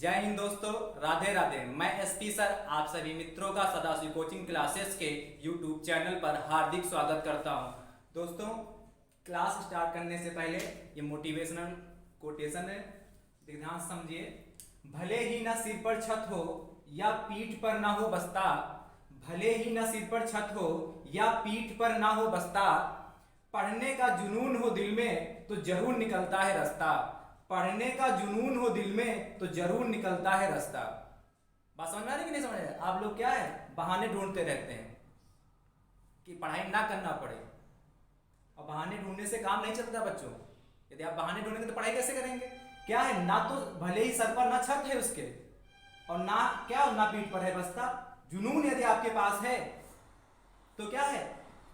जय हिंद दोस्तों, राधे राधे। मैं एसपी सर आप सभी मित्रों का सदाशिव कोचिंग क्लासेस के यूट्यूब चैनल पर हार्दिक स्वागत करता हूं। दोस्तों, क्लास स्टार्ट करने से पहले ये मोटिवेशनल कोटेशन है, ध्यान से समझिए। भले ही ना सिर पर छत हो या पीठ पर ना हो बस्ता, भले ही ना सिर पर छत हो या पीठ पर ना हो बस्ता, पढ़ने का जुनून हो दिल में तो जरूर निकलता है रास्ता, पढ़ने का जुनून हो दिल में तो जरूर निकलता है रास्ता। बात समझ में आ रही कि नहीं समझ में? आप लोग क्या है, बहाने ढूंढते रहते हैं कि पढ़ाई ना करना पड़े, और बहाने ढूंढने से काम नहीं चलता बच्चों। यदि आप बहाने ढूंढेंगे तो पढ़ाई कैसे करेंगे? क्या है, ना तो भले ही सर पर ना छत है उसके, और ना क्या ना पीठ पर है बस्ता। जुनून यदि आपके पास है तो क्या है,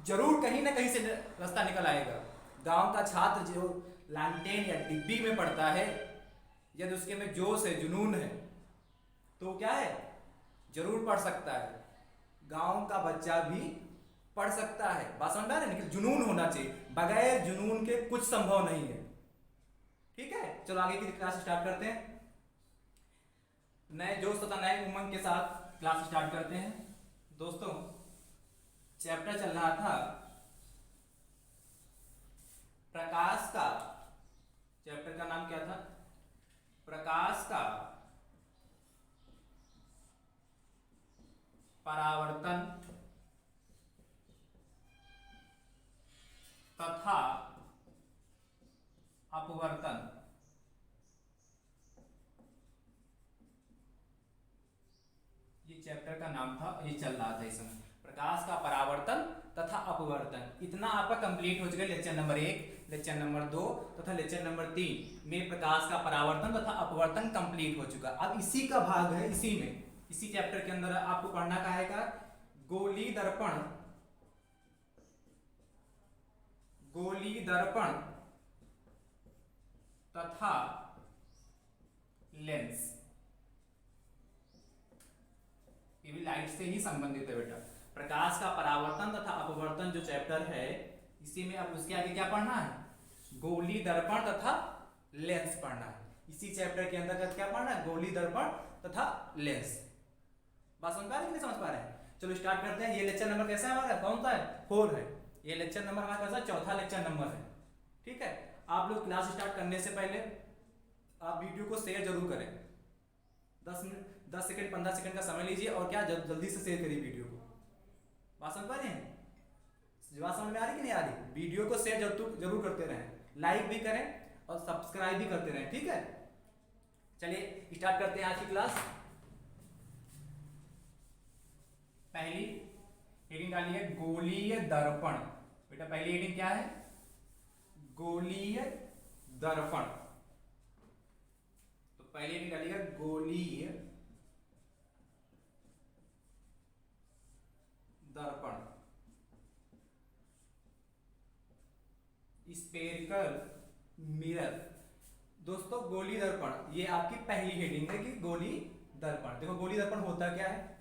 जरूर कहीं ना कहीं से रास्ता निकल आएगा। गांव का छात्र जो लालटेन या डिब्बी में पढ़ता है, यदि उसके में जोश है, जुनून है, तो क्या है, जरूर पढ़ सकता है। गांव का बच्चा भी पढ़ सकता है। बात समझ में आ रही है? लेकिन जुनून होना चाहिए, बगैर जुनून के कुछ संभव नहीं है। ठीक है, चलो आगे की क्लास स्टार्ट करते हैं। नए जोश तथा नए उमंग के साथ क्लास स्टार्ट करते हैं। दोस्तों, चैप्टर चल रहा था प्रकाश का। चैप्टर का नाम क्या था? प्रकाश का परावर्तन तथा अपवर्तन। ये चैप्टर का नाम था, ये चल रहा था इस समय, प्रकाश का परावर्तन तथा अपवर्तन। इतना आपका कंप्लीट हो चुका है। लेक्चर नंबर 1, लेक्चर नंबर 2 तथा लेक्चर नंबर 3 में प्रकाश का परावर्तन तथा अपवर्तन कंप्लीट हो चुका। अब इसी का भाग है, इसी चैप्टर के अंदर आपको पढ़ना का है गोली दर्पण, गोली दर्पण तथा लेंस। ये भी लाइट से ही संबंधित है बेटा। प्रकाश का परावर्तन तथा अपवर्तन जो चैप्टर है, इसी में अब उसके आगे क्या पढ़ना है? गोली दर्पण तथा लेंस पढ़ना है। इसी चैप्टर के अंतर्गत क्या पढ़ना है? गोली दर्पण तथा लेंस। बात समझ पा रहे हैं कि नहीं समझ पा रहे हैं? चलो स्टार्ट करते हैं। ये लेक्चर नंबर कैसा है हमारा? कौन सा है? 4 है। ये लेक्चर नंबर हमारा कैसा? चौथा लेक्चर नंबर है। ठीक है, आप लोग क्लास स्टार्ट करने से पहले आप वीडियो को शेयर जरूर करें। 10 सेकंड 15 सेकंड का समय लीजिए और क्या जल्दी से शेयर करिए वीडियो को। बात समझ पा रहे हैं? बात समझ में आ रही कि नहीं आ रही? वीडियो को शेयर जरूर करते रहें, लाइक भी करें और सब्सक्राइब भी करते रहें। ठीक है, चलिए स्टार्ट करते हैं आज की क्लास। पहली हेडिंग डाली है गोलीय दर्पण। बेटा पहली हेडिंग क्या है? गोलीय दर्पण। तो पहली हेडिंग डाली है गोलीय दर्पण, स्फेरिकल मिरर। दोस्तों, गोली दर्पण ये आपकी पहली हेडिंग है कि गोली दर्पण। देखो, गोली दर्पण होता क्या है?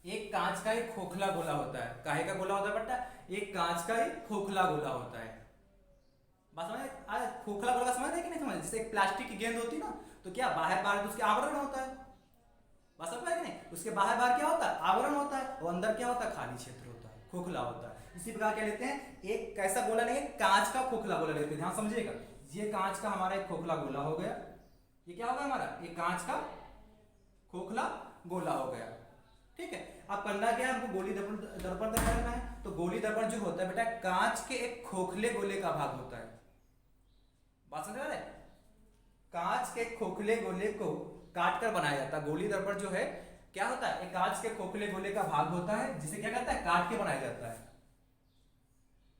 एक कांच का एक खोखला गोला होता है। काहे का गोला होता है बेटा? एक कांच का एक खोखला गोला होता है। बात समझ? खोखला गोला समझ रहे कि नहीं समझ? जैसे एक प्लास्टिक की गेंद होती ना, तो क्या बाहर बाहर उसके आवरण होता है। बात समझ में कि नहीं? उसके बाहर बाहर क्या होता है? आवरण होता है, और अंदर क्या होता है? खाली क्षेत्र होता है, खोखला होता है। इसी प्रकार क्या लेते हैं? एक कैसा गोला नहीं, कांच का खोखला गोला लेते हैं। ध्यान समझिएगा, ये कांच का हमारा एक खोखला गोला हो गया। ये क्या होगा हमारा? एक कांच का खोखला गोला हो गया। ठीक है, अब करना क्या है? हमको गोली दर्पण तैयार करना है। तो गोली दर्पण जो होता है बेटा, कांच के एक खोखले गोले का भाग होता है। बात समझ रहे? कांच के खोखले गोले को काट कर बनाया जाता है। गोली दर्पण जो है क्या होता है? एक कांच के खोखले गोले का भाग होता है, जिसे क्या कहता है? काट के बनाया जाता है।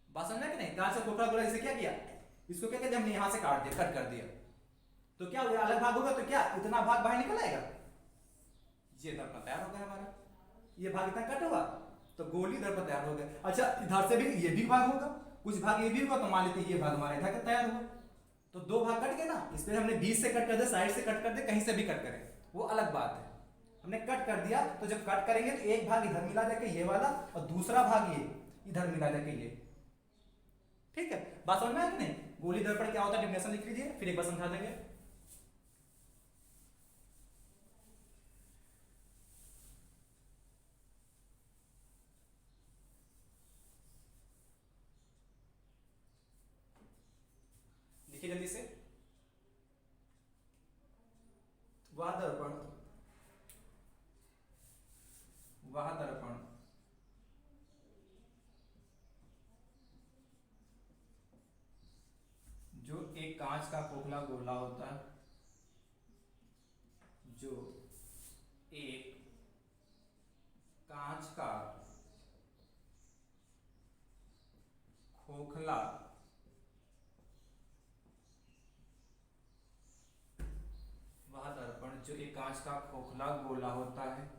बात समझा कि नहीं? कांच का खोखला गोला इसे क्या किया? इसको क्या कहते हैं? हमने यहां से काट दिया, कट कर दिया, तो क्या हुआ? अलग भाग होगा, तो क्या इतना भाग बाहर निकल आएगा? ये दर्पण तैयार हो गया हमारा। ये भाग इतना कट हुआ तो गोली दर्पण तैयार हो गया। अच्छा, इधर से भी ये भी भाग होगा, कुछ भाग ये भी होगा, तो मान लेते हैं ये भाग हमारा इधर तैयार हुआ। तो दो भाग कट गए ना, इसमें हमने बीच से कट कर दे, साइड से कट कर दे, कहीं से भी कट करें, वो अलग बात है। हमने कट कर दिया, तो जब कट करेंगे तो एक भाग इधर मिला जाके ये वाला, और दूसरा भाग ये इधर मिला जाके ये। ठीक है, बात समझ में आ गई नहीं? गोली दर्पण क्या होता है? डेफिनेशन लिख लीजिए, फिर एक बार समझा देंगे। वह दर्पण जो एक कांच का खोखला गोला होता है, जो एक कांच का खोखला वह दर्पण जो एक कांच का खोखला गोला होता है,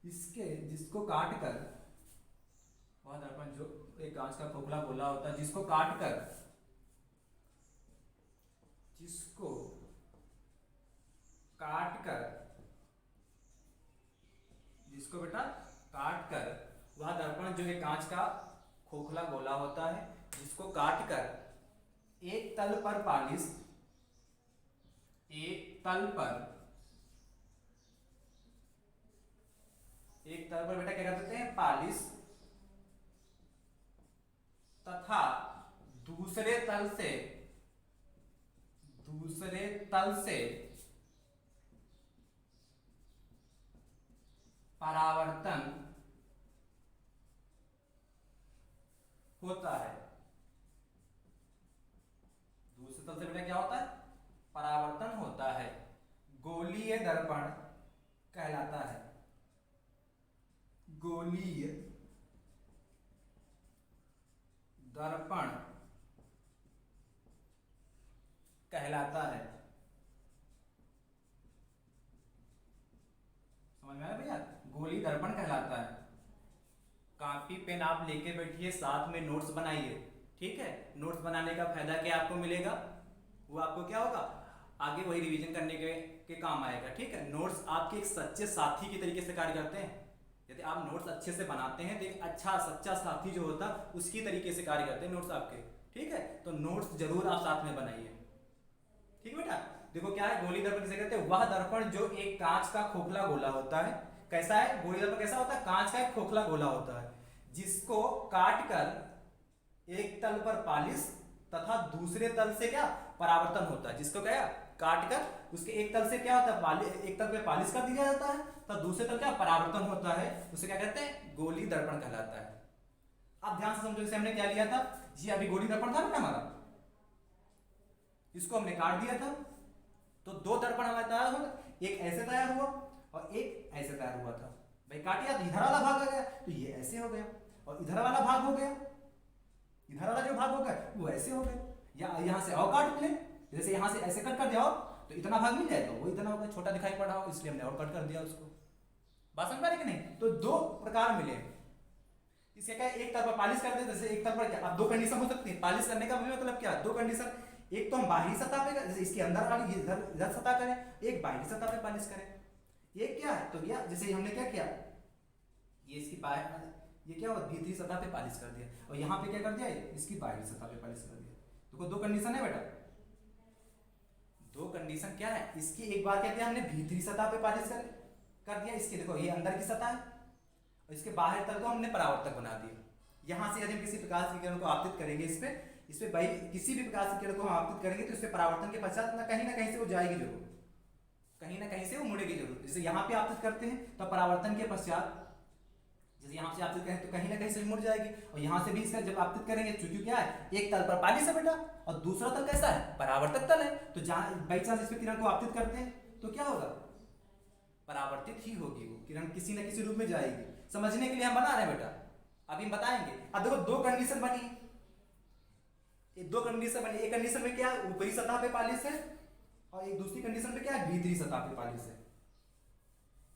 इसके जिसको काट कर, वह दर्पण जो एक कांच का खोखला गोला होता है जिसको काट कर, जिसको काट कर, जिसको बेटा काट कर, वह दर्पण जो एक कांच का खोखला गोला होता है जिसको काट कर एक तल पर पालिश, एक तल पर बेटा क्या कर देते हैं, पालिश, तथा दूसरे तल से परावर्तन होता है। दूसरे तल से बेटा क्या होता है, परावर्तन होता है, गोलीय दर्पण कहलाता है। गोलीय दर्पण कहलाता है। समझ में आया भैया, गोली दर्पण कहलाता है। कॉपी पेन आप लेके बैठिए, साथ में नोट्स बनाइए, ठीक है। नोट्स बनाने का फायदा क्या आपको मिलेगा, वो आपको क्या होगा, आगे वही रिवीजन करने के काम आएगा, ठीक है। नोट्स आपके एक सच्चे साथी के तरीके से कार्य करते हैं। यदि आप नोट्स अच्छे से बनाते हैं तो एक अच्छा सच्चा साथी जो होता है उसकी तरीके से कार्य करते हैं नोट्स आपके, ठीक है। तो नोट्स जरूर आप साथ में बनाइए, ठीक है बेटा। देखो क्या है, गोली दर्पण किसे कहते हैं, वह दर्पण जो एक कांच का खोखला गोला होता है। कैसा है गोली दर्पण, कैसा होता है, कांच का एक खोखला गोला होता है जिसको काट कर एक तल पर पालिश तथा दूसरे तल से क्या परावर्तन होता है। जिसको क्या काट कर उसके एक तल से क्या होता है, एक तल पे पालिश कर दिया जाता है तो दूसरे तल क्या परावर्तन होता है, उसे क्या कहते हैं, गोली दर्पण कहलाता है। अब ध्यान से समझो, जैसे हमने क्या लिया था, ये अभी गोली दर्पण था ना हमारा, इसको हमने काट दिया था तो दो दर्पण हमारे तैयार हो गए, एक ऐसे तैयार हुआ और एक ऐसे तैयार हुआ था। भाई काटिया तो इधर वाला भाग आ गया तो ये ऐसे हो गया, और इधर वाला भाग हो गया, इधर वाला जो भाग हो गया वो ऐसे हो गया। या यहां से और काट ले, जैसे यहां से ऐसे कट कर दिया तो इतना भाग मिल जाएगा, वो इतना होगा, छोटा दिखाई पड़ा हो इसलिए हमने और कट कर दिया उसको। बात समझ पा रहे कि नहीं। तो दो प्रकार मिले, इसके क्या एक तरफ पालिश कर दे, जैसे एक तरफ क्या, अब दो कंडीशन हो सकती है पालिश करने का मतलब क्या, दो कंडीशन, एक तो हम बाहरी सतह पे जैसे इसके अंदर वाली इधर सतह करें, एक बाहरी सतह पे पालिश करें। ये क्या है, तो यह जैसे हमने क्या किया, ये इसकी बाहर, ये क्या हुआ, भीतरी सतह पे पालिश कर दिया, और यहाँ पे क्या कर दिया, इसकी बाहरी सतह पे पालिश कर दिया। देखो दो कंडीशन है बेटा, दो कंडीशन क्या है, इसकी एक बार क्या किया हमने, भीतरी सतह पे पालिश कर दिया, इसके देखो ये अंदर की सतह है और इसके बाहर तल को हमने परावर्तक बना दिया। यहाँ से यदि हम किसी प्रकाश की किरण को आपतित करेंगे, इस पे किसी भी प्रकाश की किरण को हम आपतित करेंगे तो इस पे परावर्तन के पश्चात ना कहीं से वो जाएगी जरूर, कहीं ना कहीं से वो मुड़ेगी जरूर। जैसे यहाँ पे आपतित करते हैं तो परावर्तन के पश्चात, जैसे यहाँ से आपतित करें तो कहीं ना कहीं से मुड़ जाएगी, और यहाँ से भी इसका जब आपतित करेंगे, चूंकि क्या है एक तल पर पालिश है बेटा और दूसरा तल कैसा है, परावर्तक तल है, तो जहाँ बाई चांस इस पे किरण को आपतित करते हैं तो क्या होगा, परावर्तित ही होगी, वो किरण किसी न किसी रूप में जाएगी। समझने के लिए हम बना रहे हैं बेटा, अभी हम बताएंगे। अब देखो दो कंडीशन बनी, दो कंडीशन बनी, एक कंडीशन में क्या ऊपरी सतह पे पालिश है और एक दूसरी कंडीशन में क्या है, भीतरी सतह पे पालिश है।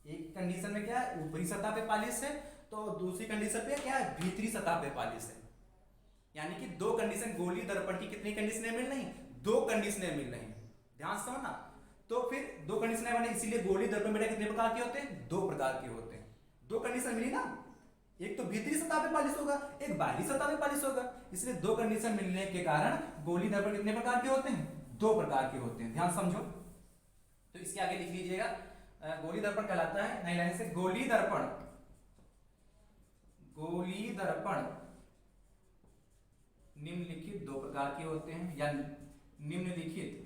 एक कंडीशन में क्या है, ऊपरी सतह पे पालिश है, तो दूसरी कंडीशन पे क्या है, भीतरी सतह पे पालिश है। यानी कि दो कंडीशन, गोली दर्पण की कितनी कंडीशनें मिल रही, दो कंडीशनें मिल रही, ध्यान से समझना। तो फिर दो कंडीशनें बने, इसीलिए गोली दर्पण बेटा कितने प्रकार के होते हैं, दो प्रकार के होते हैं। दो कंडीशन मिली ना, एक तो भीतरी सतह पे पालिश होगा, एक बाहरी सतह पे पालिश होगा, इसलिए दो कंडीशन मिलने के कारण गोली दर्पण कितने प्रकार के होते हैं, दो प्रकार के होते हैं। ध्यान समझो, तो इसके आगे लिख लीजिएगा, गोली दर्पण कहलाता है नई लाइन से, गोली दर्पण निम्नलिखित दो प्रकार के होते हैं, या निम्नलिखित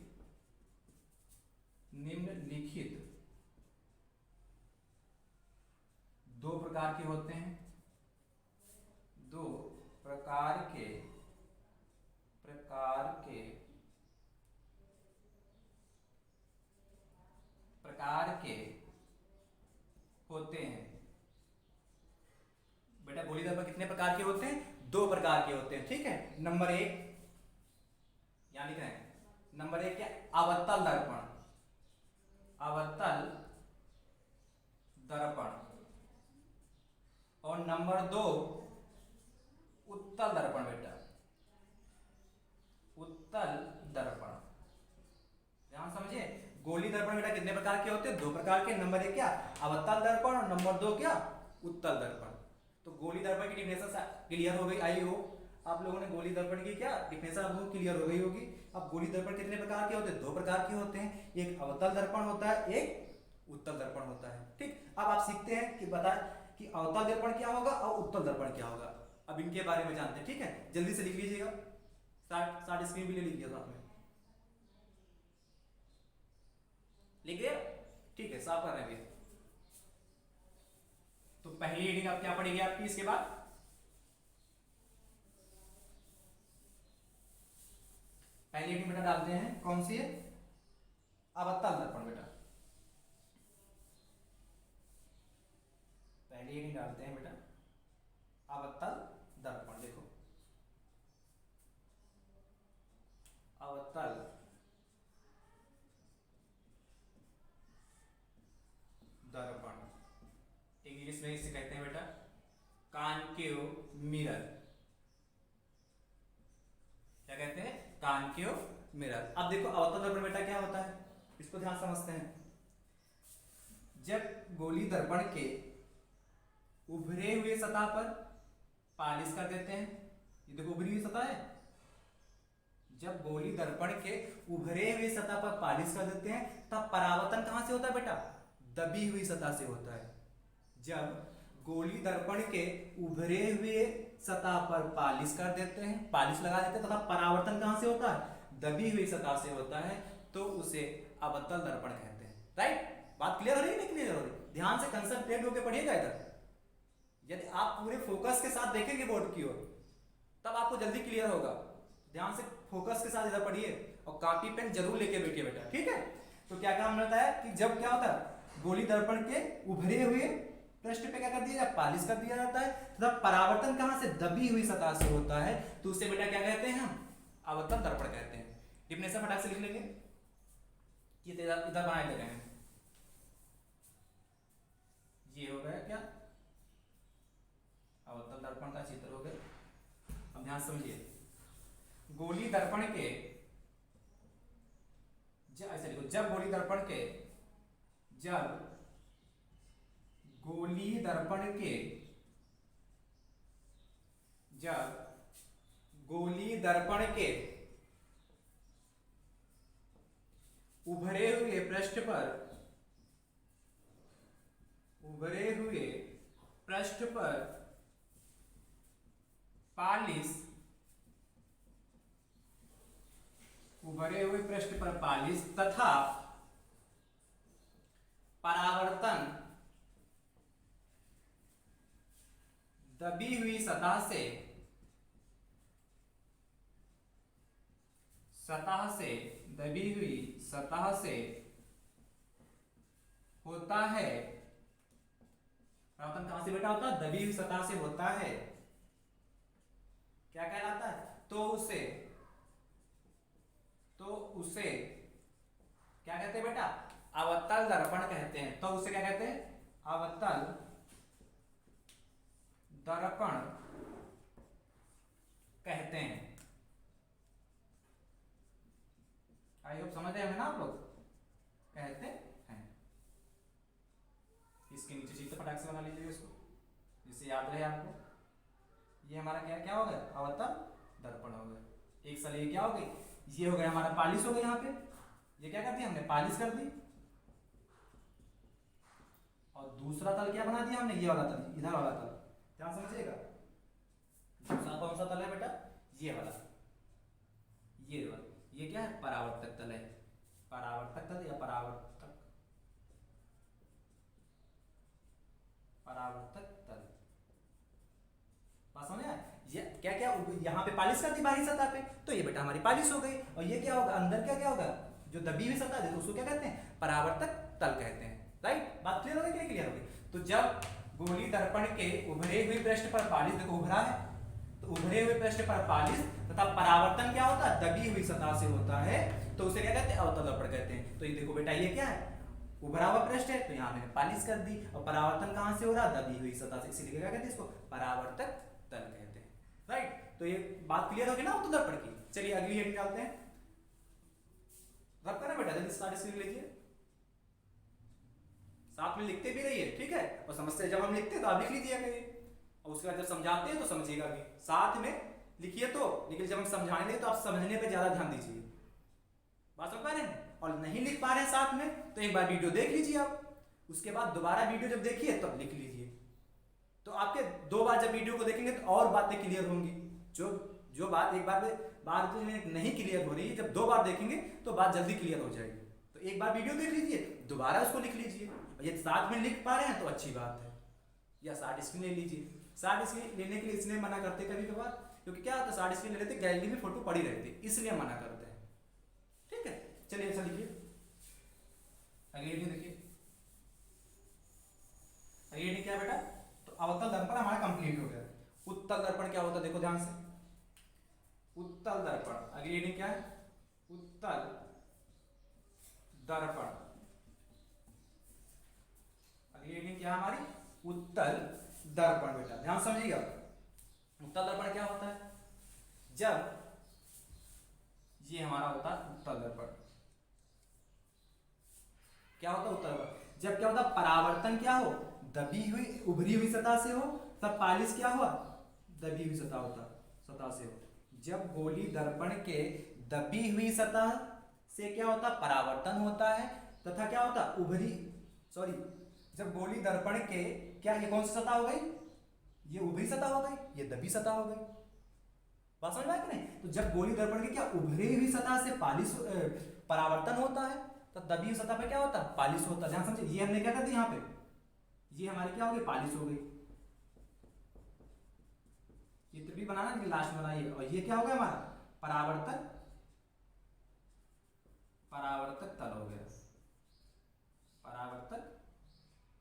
निम्नलिखित दो प्रकार के होते हैं, दो प्रकार के होते हैं। बेटा गोली दर्पण कितने प्रकार के होते हैं? दो प्रकार के होते हैं, ठीक है। नंबर एक, यहां लिख रहे हैं, नंबर एक क्या? अवतल दर्पण, अवतल दर्पण। और नंबर दो उत्तल दर्पण। बेटा उत्तल दर्पण, ध्यान समझिए। गोली दर्पण बेटा कितने प्रकार के होते हैं? दो प्रकार के। नंबर एक क्या? अवतल दर्पण, और नंबर दो क्या? उत्तल दर्पण। तो गोली दर्पण की डिफिनेशन क्लियर हो गई, आई हो आप लोगों ने गोली दर्पण की क्या डिफिनेशन आप लोगों को क्लियर हो गई होगी। अब गोली दर्पण कितने प्रकार के होते हैं? दो प्रकार के होते हैं, एक अवतल दर्पण होता है, एक उत्तल दर्पण होता है, ठीक। अब आप सीखते हैं कि बताएं कि अवतल दर्पण क्या होगा और उत्तल दर्पण क्या होगा। अब इनके बारे में जानते हैं, ठीक है। जल्दी से लिख लीजिएगा, स्टार्ट स्क्रीन भी ले लीजिए साथ में, लिख गया? ठीक है, साफ कर रहे हैं। तो पहली हेडिंग आप क्या पढ़ेगी आपकी इसके बाद? पहली हेडिंग बेटा डालते हैं, कौन सी है? अवतल दर्पण। बेटा पहली हेडिंग डालते हैं बेटा अवतल दर्पण। देखो अवतल दर्पण, इंग्लिश में इसे कहते हैं बेटा कॉनकेव मिरर। क्या कहते हैं? Concave mirror. अब देखो अवतल दर्पण बेटा क्या होता है, इसको ध्यान समझते हैं। जब गोली दर्पण के उभरे हुए सतह पर पालिश कर देते हैं, ये देखो उभरी हुई सतह है, जब गोली दर्पण के उभरे हुए सतह पर पालिश कर देते हैं तब परावर्तन कहां से होता है बेटा? दबी हुई सतह से होता है। जब गोली दर्पण के उभरे हुए सतह पर पालिश कर देते हैं, पालिश लगा देते हैं, तथा परावर्तन कहां से होता है? दबी हुई सतह से होता है, तो उसे अवतल दर्पण कहते हैं। राइट? बात क्लियर हो रही है? नहीं क्लियर हो रही? ध्यान से कंसंट्रेट होकर पढ़िएगा इधर। यदि आप पूरे फोकस के साथ देखेंगे बोर्ड की ओर तब आपको जल्दी क्लियर होगा। ध्यान से फोकस के साथ इधर पढ़िए और कॉपी पेन जरूर लेके बैठिए बेटा, ठीक है। तो क्या काम रहता है कि जब क्या होता है गोली दर्पण के उभरे हुए पृष्ठ पे क्या कर दिया जाता है? पालिश कर दिया जाता है, तथा परावर्तन कहां से? दबी हुई सतह से होता है, तो उसे बेटा क्या कहते हैं? हम अवतल दर्पण कहते हैं। डिफिनेशन फटाक से लिख लेंगे, ये इधर बनाए दे रहे हैं। ये हो गया क्या? अवतल दर्पण का चित्र हो गया। अब ध्यान समझिए, गोली दर्पण के ऐसे लिखो, जब गोली दर्पण के उभरे हुए पृष्ठ पर पालिश तथा परावर्तन दबी हुई सतह से होता है। परावर्तन कहां से बेटा होता है? दबी हुई सतह से होता है। क्या कहलाता है? तो उसे क्या कहते हैं बेटा? अवतल दर्पण कहते हैं। तो उसे क्या कहते हैं? अवतल दर्पण कहते हैं। आई होप समझ आए ना आप लोग? कहते हैं। इसके नीचे चित्र फटाक से बना लीजिए इसको, जिससे याद रहे आपको। ये हमारा क्या हो गया? अवतल दर्पण हो गया। एक साल ये क्या हो गई? ये हो गया हमारा पालिश हो गई। यहाँ पे ये क्या कर दिया हमने? पालिश कर दी। और दूसरा तल क्या बना दिया हमने? ये वाला तल, इधर वाला तल। ध्यान समझिएगा, दूसरा कौन सा तल है बेटा? ये वाला। ये क्या है? परावर्तक तल है। परावर्तक तल या यहाँ पे पालिश कर दी बाहरी सतह पे, तो ये बेटा हमारी पालिश हो गई। और ये क्या होगा, अंदर क्या क्या होगा, जो दबी हुई सतह है उसको क्या कहते हैं, परावर्तक तल कहते हैं। राइट, बात क्लियर हो गई कि नहीं क्लियर हो गई। तो जब गोली दर्पण के उभरे हुए पृष्ठ पर पालिश, देखो उभरा है, तो उभरे हुए पृष्ठ पर पालिश तथा परावर्तन क्या होता है, दबी हुई सतह से होता है, तो उसे क्या कहते हैं, अवतल दर्पण कहते हैं। तो ये देखो बेटा ये क्या है, उभरा हुआ पृष्ठ है, तो यहाँ मैंने पालिश कर दी, और परावर्तन कहां से हो रहा, दबी हुई सतह से, इसीलिए क्या कहते हैं इसको, परावर्तक तल कहते हैं। राइट, तो ये बात क्लियर होगी ना अवतल दर्पण की। चलिए अगली हेडिंग डालते हैं, रब करें बेटा, जल्दी स्टार्ट स्क्रीन लीजिए, साथ में लिखते भी रहिए, ठीक है। और समस्या जब हम लिखते हैं तो आप लिख लीजिए करिए, और उसके बाद जब समझाते हैं तो समझिएगा भी, साथ में लिखिए तो, लेकिन जब हम समझाने दें तो आप समझने पे ज्यादा ध्यान दीजिए। बात समझ पा रहे हैं, और नहीं लिख पा रहे हैं साथ में तो एक बार वीडियो देख लीजिए आप, उसके बाद दोबारा वीडियो जब देखिए तब लिख लीजिए, तो आपके 2 बार जब वीडियो को देखेंगे तो और बातें क्लियर होंगी। जो बात एक बार नहीं क्लियर हो रही है, जब 2 बार देखेंगे तो बात जल्दी क्लियर हो जाएगी। तो एक बार वीडियो देख लीजिए, दोबारा उसको लिख लीजिए, और ये साथ में लिख पा रहे हैं तो अच्छी बात है। या शार्ट स्क्रीन ले लीजिए, शार्ट स्क्रीन लेने के लिए इसलिए मना करते कभी कभार, क्योंकि क्या होता है शार्ट स्क्रीन ले लेते गैलरी में फोटो पड़ी रहती, इसलिए मना करते हैं। ठीक है, चलिए ऐसा लिखिए, अगली हेडिंग देखिए, अगली हेडिंग क्या है बेटा, तो अवतल दर्पण हमारा कंप्लीट हो गया। उत्तल दर्पण क्या होता है, देखो ध्यान से, उत्तल दर्पण, अगली हेडिंग क्या है, उत्तल दर्पण, अगली हेडिंग क्या है हमारी, उत्तल दर्पण। बेटा ध्यान समझिएगा, उत्तल दर्पण क्या होता है, जब ये हमारा होता है उत्तल दर्पण, क्या होता है उत्तल दर्पण, जब क्या होता है, परावर्तन क्या हो, दबी हुई उभरी हुई सतह से हो, तब पालिश क्या हुआ, दबी हुई सतह से हो। जब गोली दर्पण के दबी हुई सतह से क्या होता, परावर्तन होता है, तथा क्या होता, जब गोली दर्पण के, क्या ये कौन सी सतह हो गई, ये उभरी सतह हो गई, ये दबी सतह हो गई। बात समझ में आया कि नहीं। तो जब गोली दर्पण की क्या उभरी हुई सतह से परावर्तन होता है, तो दबी हुई सतह पे क्या होता है, पालिश होता है। ध्यान समझिए, ये हमने क्या कर दिया, यहाँ पे ये हमारी क्या हो गई, पालिश हो गई। चित्र भी बनाना लेकिन लास्ट में बनाइए। और ये क्या हो गया हमारा, परावर्तक तल हो गया, परावर्तक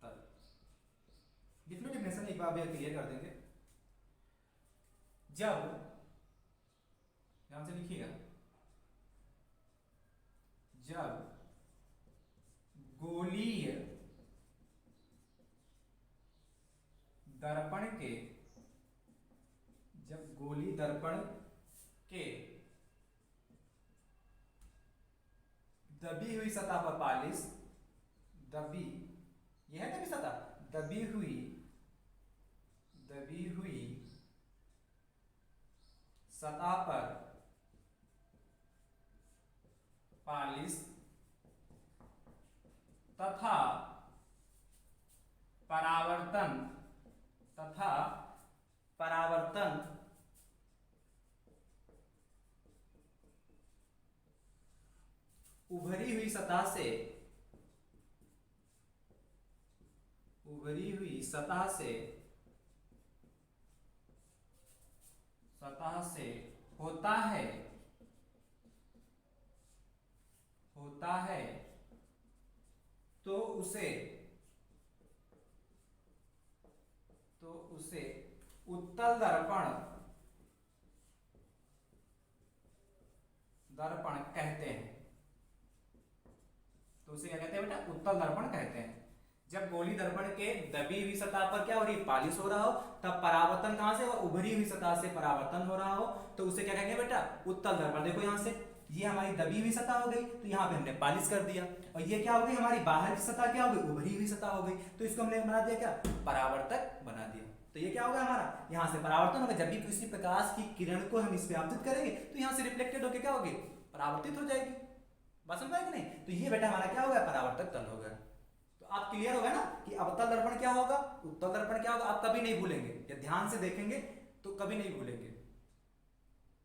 तल। डिफिनेशन एक बार क्लियर कर देंगे। जब, ध्यान से लिखिएगा, जब गोलीय दर्पण के, जब गोली दर्पण के दबी हुई सतह पर पालिश, दबी, यह है दबी सतह, दबी हुई सतह पर पालिश तथा परावर्तन उभरी हुई सतह से होता है तो उसे उत्तल दर्पण कहते हैं। तो उसे क्या कहते हैं बेटा, उत्तल दर्पण कहते हैं। जब गोली दर्पण के दबी हुई सतह पर क्या हो रही है, पालिश हो रहा हो, तब परावर्तन कहां से, उभरी हुई सतह से परावर्तन हो रहा हो, तो उसे क्या कहेंगे बेटा, उत्तल दर्पण। देखो यहां से ये हमारी दबी हुई सतह हो गई, तो यहाँ पे हमने पालिश कर दिया, और ये क्या हो गई, हमारी बाहर की सतह क्या हो गई, उभरी हुई सतह हो गई, तो इसको हमने बना दिया क्या, परावर्तक बना दिया। तो ये क्या होगा हमारा, यहाँ से परावर्तन होगा, जब भी किसी प्रकाश की किरण को हम इस पे आपतित करेंगे तो यहाँ से रिफ्लेक्टेड होकर क्या होगी, परावर्तित हो जाएगी। बात समझ में कि नहीं। तो ये बेटा हमारा क्या हो गया, परावर्तक तल हो गया। तो आप क्लियर हो गया ना कि अवतल दर्पण क्या होगा, उत्तल दर्पण क्या होगा, आप कभी नहीं भूलेंगे, या ध्यान से देखेंगे तो कभी नहीं भूलेंगे।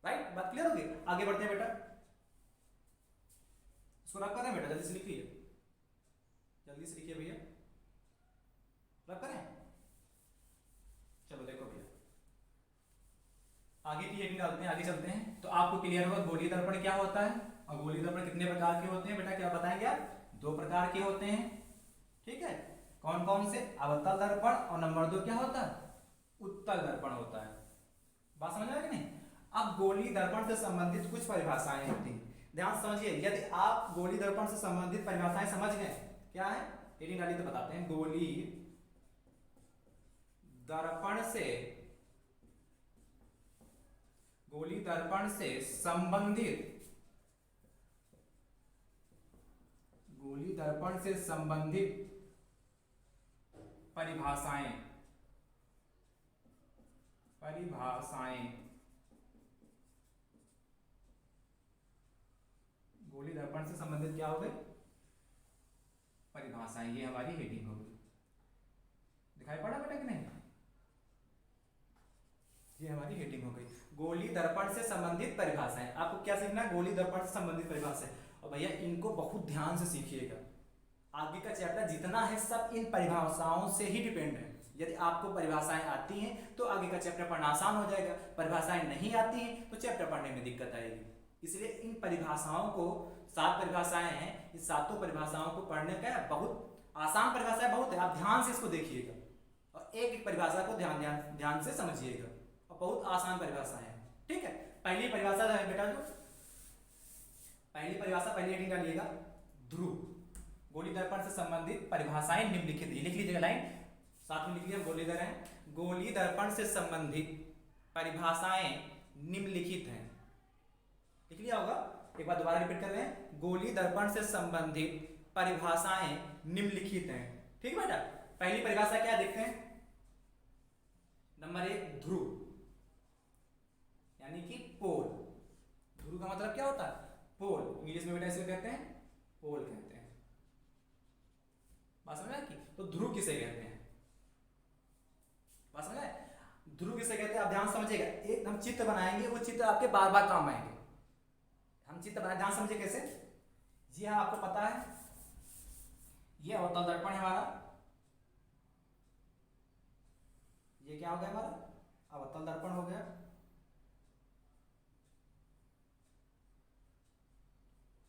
राइट, बात क्लियर होगी। आगे बढ़ते हैं बेटा, इसको रब करें बेटा, जल्दी से लिखिए, जल्दी से लिखिए भैया, रब करें। चलो देखो भैया, आगे की हेडिंग डालते हैं, आगे चलते हैं तो आपको क्लियर होगा गोलीय दर्पण क्या होता है और गोलीय दर्पण कितने प्रकार के होते हैं। बेटा क्या बताएंगे आप, 2 प्रकार के होते हैं, ठीक है। कौन कौन से, अवतल दर्पण और नंबर 2 क्या होता है, उत्तल दर्पण होता है। बात समझ में कि नहीं। अब गोलीय दर्पण से संबंधित कुछ परिभाषाएं होती हैं, ध्यान समझिए। यदि आप गोलीय दर्पण से संबंधित परिभाषाएं समझ गए, क्या है हेडिंग डाली तो बताते हैं। गोलीय दर्पण से, गोलीय दर्पण से संबंधित, गोलीय दर्पण से संबंधित परिभाषाएं, गोलीय दर्पण से संबंधित क्या हो गए, परिभाषाएं। ये हमारी हेडिंग हो गई, दिखाई पड़ा बेटा कि नहीं। ये हमारी हेडिंग हो गई, गोलीय दर्पण से संबंधित परिभाषाएं। आपको क्या सीखना है, गोलीय दर्पण से संबंधित परिभाषाएं। और भैया इनको बहुत ध्यान से सीखिएगा, आगे का चैप्टर जितना है सब इन परिभाषाओं से ही डिपेंड है। यदि आपको परिभाषाएं आती हैं तो आगे का चैप्टर पढ़ना आसान हो जाएगा, परिभाषाएं नहीं आती हैं तो चैप्टर पढ़ने में दिक्कत आएगी। इसलिए इन परिभाषाओं को, 7 परिभाषाएं हैं, इस 7 परिभाषाओं को पढ़ने का बहुत आसान, परिभाषाएं बहुत है, आप ध्यान से इसको देखिएगा और एक एक परिभाषा को ध्यान से समझिएगा, और बहुत आसान परिभाषाएं हैं, ठीक है। पहली परिभाषा है बेटा, जो पहली परिभाषा, पहली हेडिंग डालिएगा ध्रुव। गोलीय दर्पण से संबंधित परिभाषाएं निम्नलिखित, लिख लीजिएगा लाइन साथ में लिख लीजिए, बोले दर हैं। गोलीय दर्पण से संबंधित परिभाषाएं निम्नलिखित हैं, लिख लिया होगा, एक बार दोबारा रिपीट कर रहे हैं। गोलीय दर्पण से संबंधित परिभाषाएं निम्नलिखित हैं, ठीक है बेटा। पहली परिभाषा क्या देखते हैं, नंबर 1 ध्रुव यानी कि पोल। ध्रुव का मतलब क्या होता है, पोल। इंग्लिश में बेटा इसे कहते हैं पोल कहते हैं, बात समझ में की। तो ध्रुव किसे कहते हैं, बात समझ में, ध्रुव किसे कहते हैं आप ध्यान समझिएगा। एक हम चित्र बनाएंगे, वो चित्र आपके बार बार काम आएंगे। हम चित्र बनाए, ध्यान समझिए कैसे। जी हाँ, आपको पता है ये अवतल दर्पण है हमारा, ये क्या हो गया हमारा, अवतल दर्पण हो गया,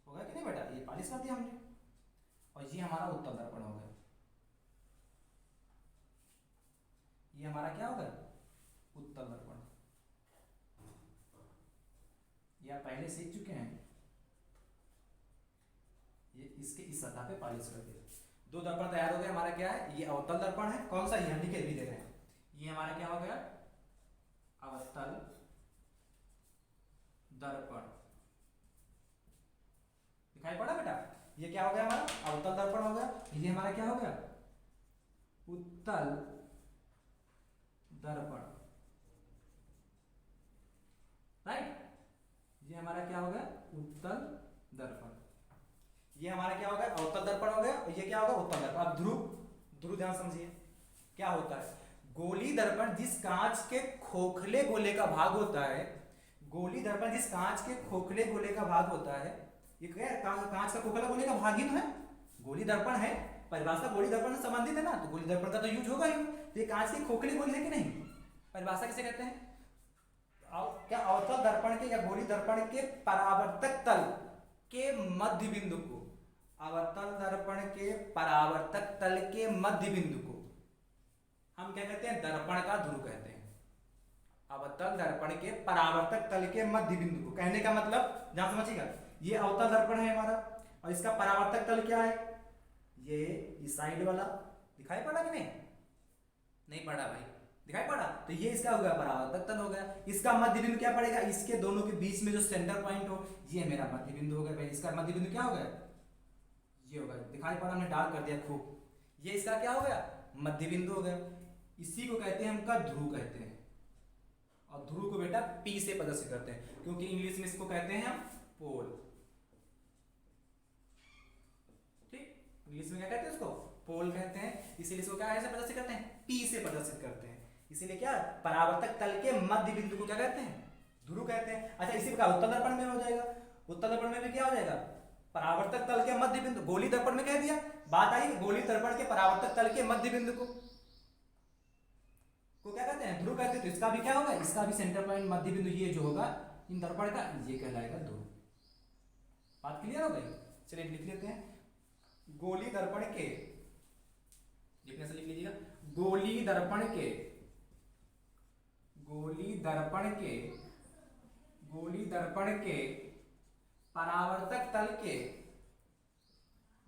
हो गया कि नहीं बेटा, ये पालिश कर दिया हमने। और ये हमारा उत्तल दर्पण हो गया, ये हमारा क्या हो गया, उत्तल दर्पण। ये आप पहले सीख चुके हैं, ये इसके इस सतह पे पालिश कर दिया। 2 दर्पण तैयार हो गए हमारा, क्या है, ये अवतल दर्पण है, कौन सा, ये हम लिखे भी दे रहे हैं। ये हमारा क्या हो गया, अवतल दर्पण, दिखाई पड़ा बेटा। ये क्या हो गया हमारा, अवतल दर्पण हो गया। ये हमारा क्या हो गया, उत्तल दर्पण, राइट। ये हमारा क्या हो गया, उत्तल दर्पण। ये हमारा क्या हो गया, अवतल दर्पण हो गया, और ये क्या होगा, उत्तल दर्पण। अब ध्रुव, ध्रुव ध्यान समझिए क्या होता है। गोलीय दर्पण जिस कांच के खोखले गोले का भाग होता है, गोलीय दर्पण जिस कांच के खोखले गोले का भाग होता है, ये क्या कांच का खोखला गोले का भाग ही तो है, गोलीय दर्पण है। परिभाषा गोलीय दर्पण से संबंधित है ना, तो गोलीय दर्पण का तो यूज होगा ही। ये कांच की खोखली गोली है कि नहीं, परिभाषा किसे कहते हैं, क्या अवतल दर्पण के या गोलीय दर्पण के परावर्तक तल के मध्य बिंदु को, अवतल दर्पण के परावर्तक तल के मध्य बिंदु को हम क्या कहते हैं, दर्पण का ध्रुव कहते हैं। अवतल दर्पण के परावर्तक तल के मध्य बिंदु को, कहने का मतलब ध्यान समझिएगा, ये अवतल दर्पण है हमारा और इसका परावर्तक तल क्या है, ये इस साइड वाला, दिखाई पड़ा कि नहीं, नहीं पड़ा भाई, दिखाई पड़ा। तो ये इसका हो गया परावर्तक तल हो गया। इसका मध्य बिंदु क्या पड़ेगा, इसके दोनों के बीच में जो सेंटर पॉइंट हो, ये मेरा मध्य बिंदु हो गया भाई। इसका मध्य बिंदु क्या हो गया, ये हो गया, दिखाई पड़ा, हमने डार्क कर दिया खूब। ये इसका क्या हो गया, मध्य बिंदु हो गया। इसी को कहते हैं, हम का ध्रुव कहते हैं। और ध्रुव को बेटा P से प्रदर्शित करते हैं, क्योंकि इंग्लिश में इसको कहते हैं हम पोल। ठीक, इंग्लिश में क्या कहते हैं उसको, पोल कहते हैं। इसीलिए इसको क्या ऐसे प्रदर्शित करते हैं, P से प्रदर्शित करते हैं। इसीलिए क्या, परावर्तक तल के मध्य बिंदु को क्या कहते हैं, ध्रुव कहते हैं। अच्छा, इसी प्रकार उत्तल दर्पण में हो जाएगा, उत्तल दर्पण में भी क्या हो जाएगा, परावर्तक तल के मध्य बिंदु। गोलीय दर्पण में कह दिया, बात आई गोलीय दर्पण के परावर्तक तल के मध्य बिंदु को, को क्या कहते हैं, ध्रुव कहते हैं। तो इसका भी क्या होगा, इसका भी सेंटर पॉइंट मध्य बिंदु ये जो होगा इन दर्पण का, ये कहलाएगा ध्रुव। बात क्लियर हो गई। चलिए लिख लेते हैं, गोली दर्पण के, डिफिनेशन लिख लीजिएगा, गोली दर्पण के, गोली दर्पण के, गोली दर्पण के परावर्तक तल के,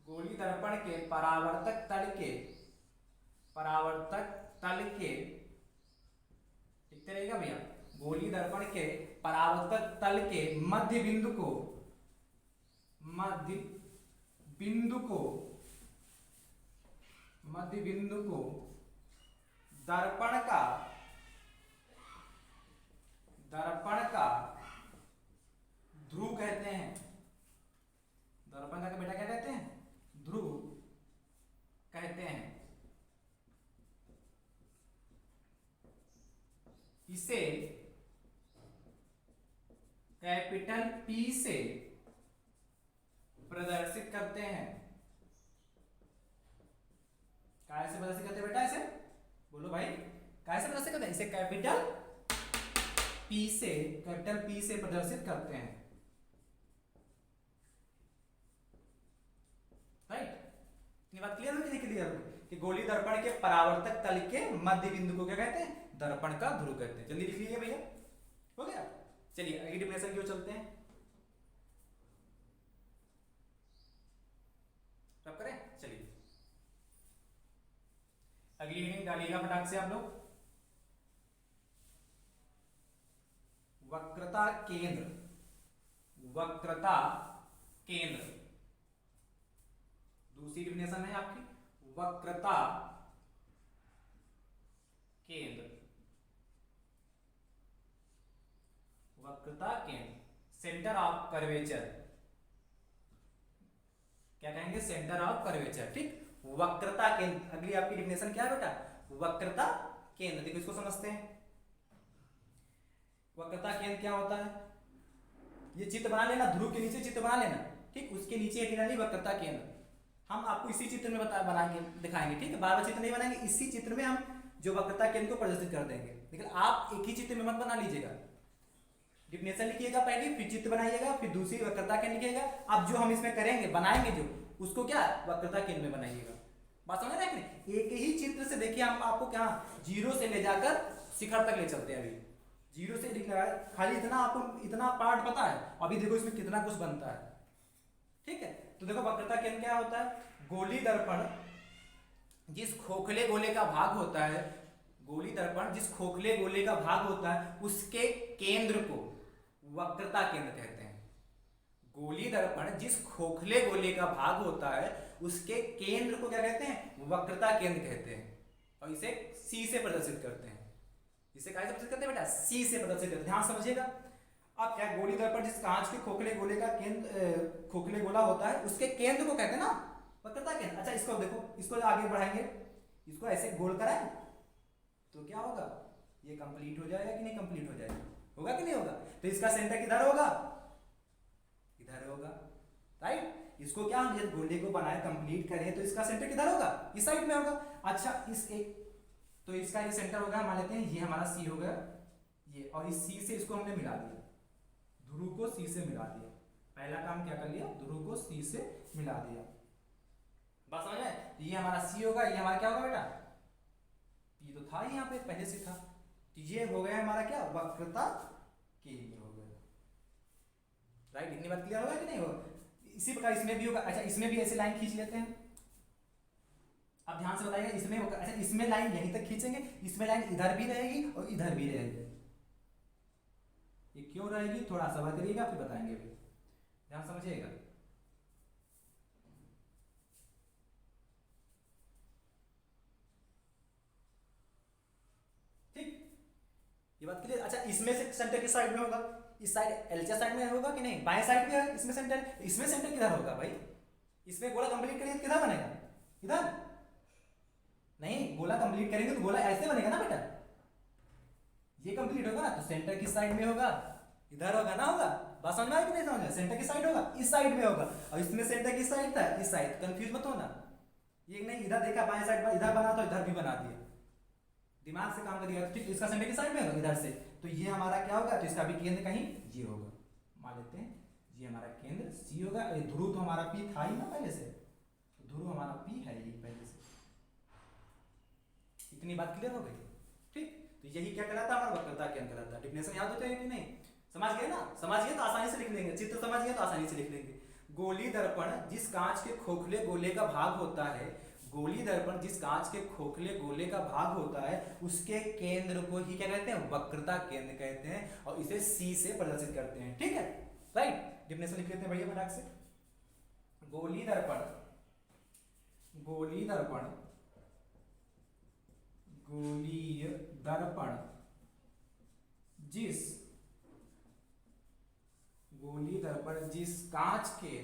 गोली दर्पण के परावर्तक तल के, परावर्तक तल के, लिखते रहेगा भैया, गोली दर्पण के परावर्तक तल के मध्य बिंदु को, मध्य बिंदु को, मध्य बिंदु को दर्पण का, दर्पण का ध्रुव कहते हैं। दर्पण का बेटा क्या कहते हैं, ध्रुव कहते हैं। इसे कैपिटल P से प्रदर्शित करते हैं। काय से प्रदर्शित करते हैं बेटा, इसे बोलो भाई, काय से प्रदर्शित करते हैं, इसे कैपिटल P से, कैपिटल P से प्रदर्शित करते हैं। राइट, ये बात क्लियर होगी, क्लियर होगी कि गोली दर्पण के परावर्तक तल के मध्य बिंदु को क्या कहते हैं, दर्पण का ध्रुव कहते हैं। जल्दी लिख लीजिए भैया, हो गया। चलिए अगली डिफिनेशन की ओर चलते हैं, सब करें। चलिए अगली हेडिंग डालिएगा फटाक से आप लोग, वक्रता केंद्र, वक्रता केंद्र। दूसरी डिफिनेशन है आपकी, वक्रता केंद्र, वक्रता केंद्र, सेंटर ऑफ कर्वेचर, क्या कहेंगे, सेंटर ऑफ कर्वेचर। ठीक, वक्रता केंद्र। अगली आपकी डिफिनेशन क्या है बेटा, वक्रता केंद्र। देखो इसको समझते हैं, वक्रता केंद्र क्या होता है, ये चित्र बना लेना, ध्रुव के नीचे चित्र बना लेना। ठीक, उसके नीचे हेडिंग वक्रता केंद्र। हम आपको इसी चित्र में बनाएंगे, दिखाएंगे। ठीक है, बार बार चित्र नहीं बनाएंगे, इसी चित्र में हम जो वक्रता केंद्र को प्रदर्शित कर देंगे। लेकिन आप एक ही चित्र में मत बना लीजिएगा, डिफिनेशन लिखिएगा पहले, फिर चित्र बनाइएगा, फिर दूसरी वक्रता केंद्र लिखिएगा। अब जो हम इसमें करेंगे, बनाएंगे जो, उसको क्या वक्रता केंद्र में बनाइएगा। बात समझ रहे हैं? एक ही चित्र से देखिए, हम आपको क्या जीरो से ले जाकर शिखर तक ले चलते हैं। अभी जीरो से लिख रहा है, खाली इतना आपको इतना पार्ट पता है, अभी देखो इसमें कितना कुछ बनता है। ठीक है, तो देखो वक्रता केंद्र क्या होता है, गोली दर्पण जिस खोखले गोले का भाग होता है, गोली दर्पण जिस खोखले गोले का भाग होता है, उसके केंद्र को वक्रता केंद्र कहते हैं। गोली दर्पण जिस खोखले गोले का भाग होता है, उसके केंद्र को क्या कहते हैं, वक्रता केंद्र कहते हैं। और इसे C से प्रदर्शित करते हैं। इसे कैसे प्रदर्शित करते हैं बेटा, C से प्रदर्शित करते हैं। ध्यान समझिएगा। अब क्या, गोली दर्पण जिस कांच के खोखले गोले का केंद्र, खोखले गोला होता है, उसके केंद्र को कहते हैं ना वक्रता केंद्र। अच्छा, इसको देखो, इसको आगे बढ़ाएंगे, इसको ऐसे गोल कराएं तो क्या होगा, ये कंप्लीट हो जाएगा कि नहीं, कंप्लीट हो जाएगा, होगा कि नहीं होगा। तो इसका सेंटर किधर होगा, इधर होगा। राइट, इसको क्या, हम गोले को बनाए, कंप्लीट करें, तो इसका सेंटर किधर होगा, इस साइड में होगा। अच्छा, इस एक, तो इसका ये सेंटर होगा, मान लेते हैं ये हमारा C हो गया ये, और इस C से इसको हमने मिला दिया, ध्रुव को C से मिला दिया। पहला काम क्या कर लिया, ध्रुव को C से मिला दिया। बात समझ आए, ये हमारा C होगा, ये हमारा क्या होगा बेटा, P तो था ही यहाँ पे पहले से था, तो ये हो गया हमारा क्या, वक्रता केंद्र हो गया। राइट, इतनी बात क्लियर होगा कि नहीं होगा। इसी प्रकार इसमें भी होगा। अच्छा, इसमें भी ऐसे लाइन खींच लेते हैं। अब ध्यान से बताइएगा, इसमें होगा, अच्छा इसमें लाइन यहीं तक खींचेंगे, इसमें लाइन इधर भी रहेगी और इधर भी रहेगी। ये क्यों रहेगी, थोड़ा सभा करिएगा, फिर बताएंगे भी, ध्यान समझिएगा। ठीक, ये बात क्लियर। अच्छा, इसमें से सेंटर किस साइड में होगा, इस साइड एलचे साइड में होगा कि नहीं, बाएं साइड में है इसमें सेंटर। इसमें सेंटर किधर होगा भाई, इसमें गोला कंप्लीट करेंगे तो किधर बनेगा, इधर नहीं, गोला कंप्लीट करेंगे तो गोला ऐसे बनेगा ना बेटा, ये कंप्लीट होगा ना, तो सेंटर किस साइड में होगा, इधर होगा ना, होगा। बात समझ में आई कि नहीं समझ में, सेंटर किस साइड होगा, इस साइड में होगा। और इसमें सेंटर किस साइड था, इस साइड। कंफ्यूज मत होना, ये नहीं इधर देखा बाएं साइड पर इधर बना तो इधर भी बना दिया, दिमाग से काम करिएगा। ठीक, इसका सेंटर किस साइड में होगा, इधर से, तो ये हमारा क्या होगा, तो इसका भी केंद्र कहीं ये होगा, मान लेते हैं ये हमारा केंद्र सी होगा। ये ध्रुव तो हमारा पी था ही ना पहले से, तो ध्रुव हमारा पी है ही पहले से। इतनी बात क्लियर हो गई। ठीक, तो यही क्या कहलाता है, हमारा वक्रता केंद्र कहलाता है। डिफिनेशन याद होते हैं कि नहीं, समझ गए ना, समझ गए तो आसानी से लिख लेंगे, चित्र समझ गए तो आसानी से लिख लेंगे। गोली दर्पण जिस कांच के खोखले गोले का भाग होता है, गोली दर्पण जिस कांच के खोखले गोले का भाग होता है, उसके केंद्र को ही क्या कहते हैं, वक्रता केंद्र कहते हैं, और इसे सी से प्रदर्शित करते हैं। ठीक है, राइट, डिफिनेशन लिख लेते हैं बढ़िया फटाक से। गोली दर्पण, गोली दर्पण, गोलीय दर्पण जिस, गोली दर्पण जिस कांच के,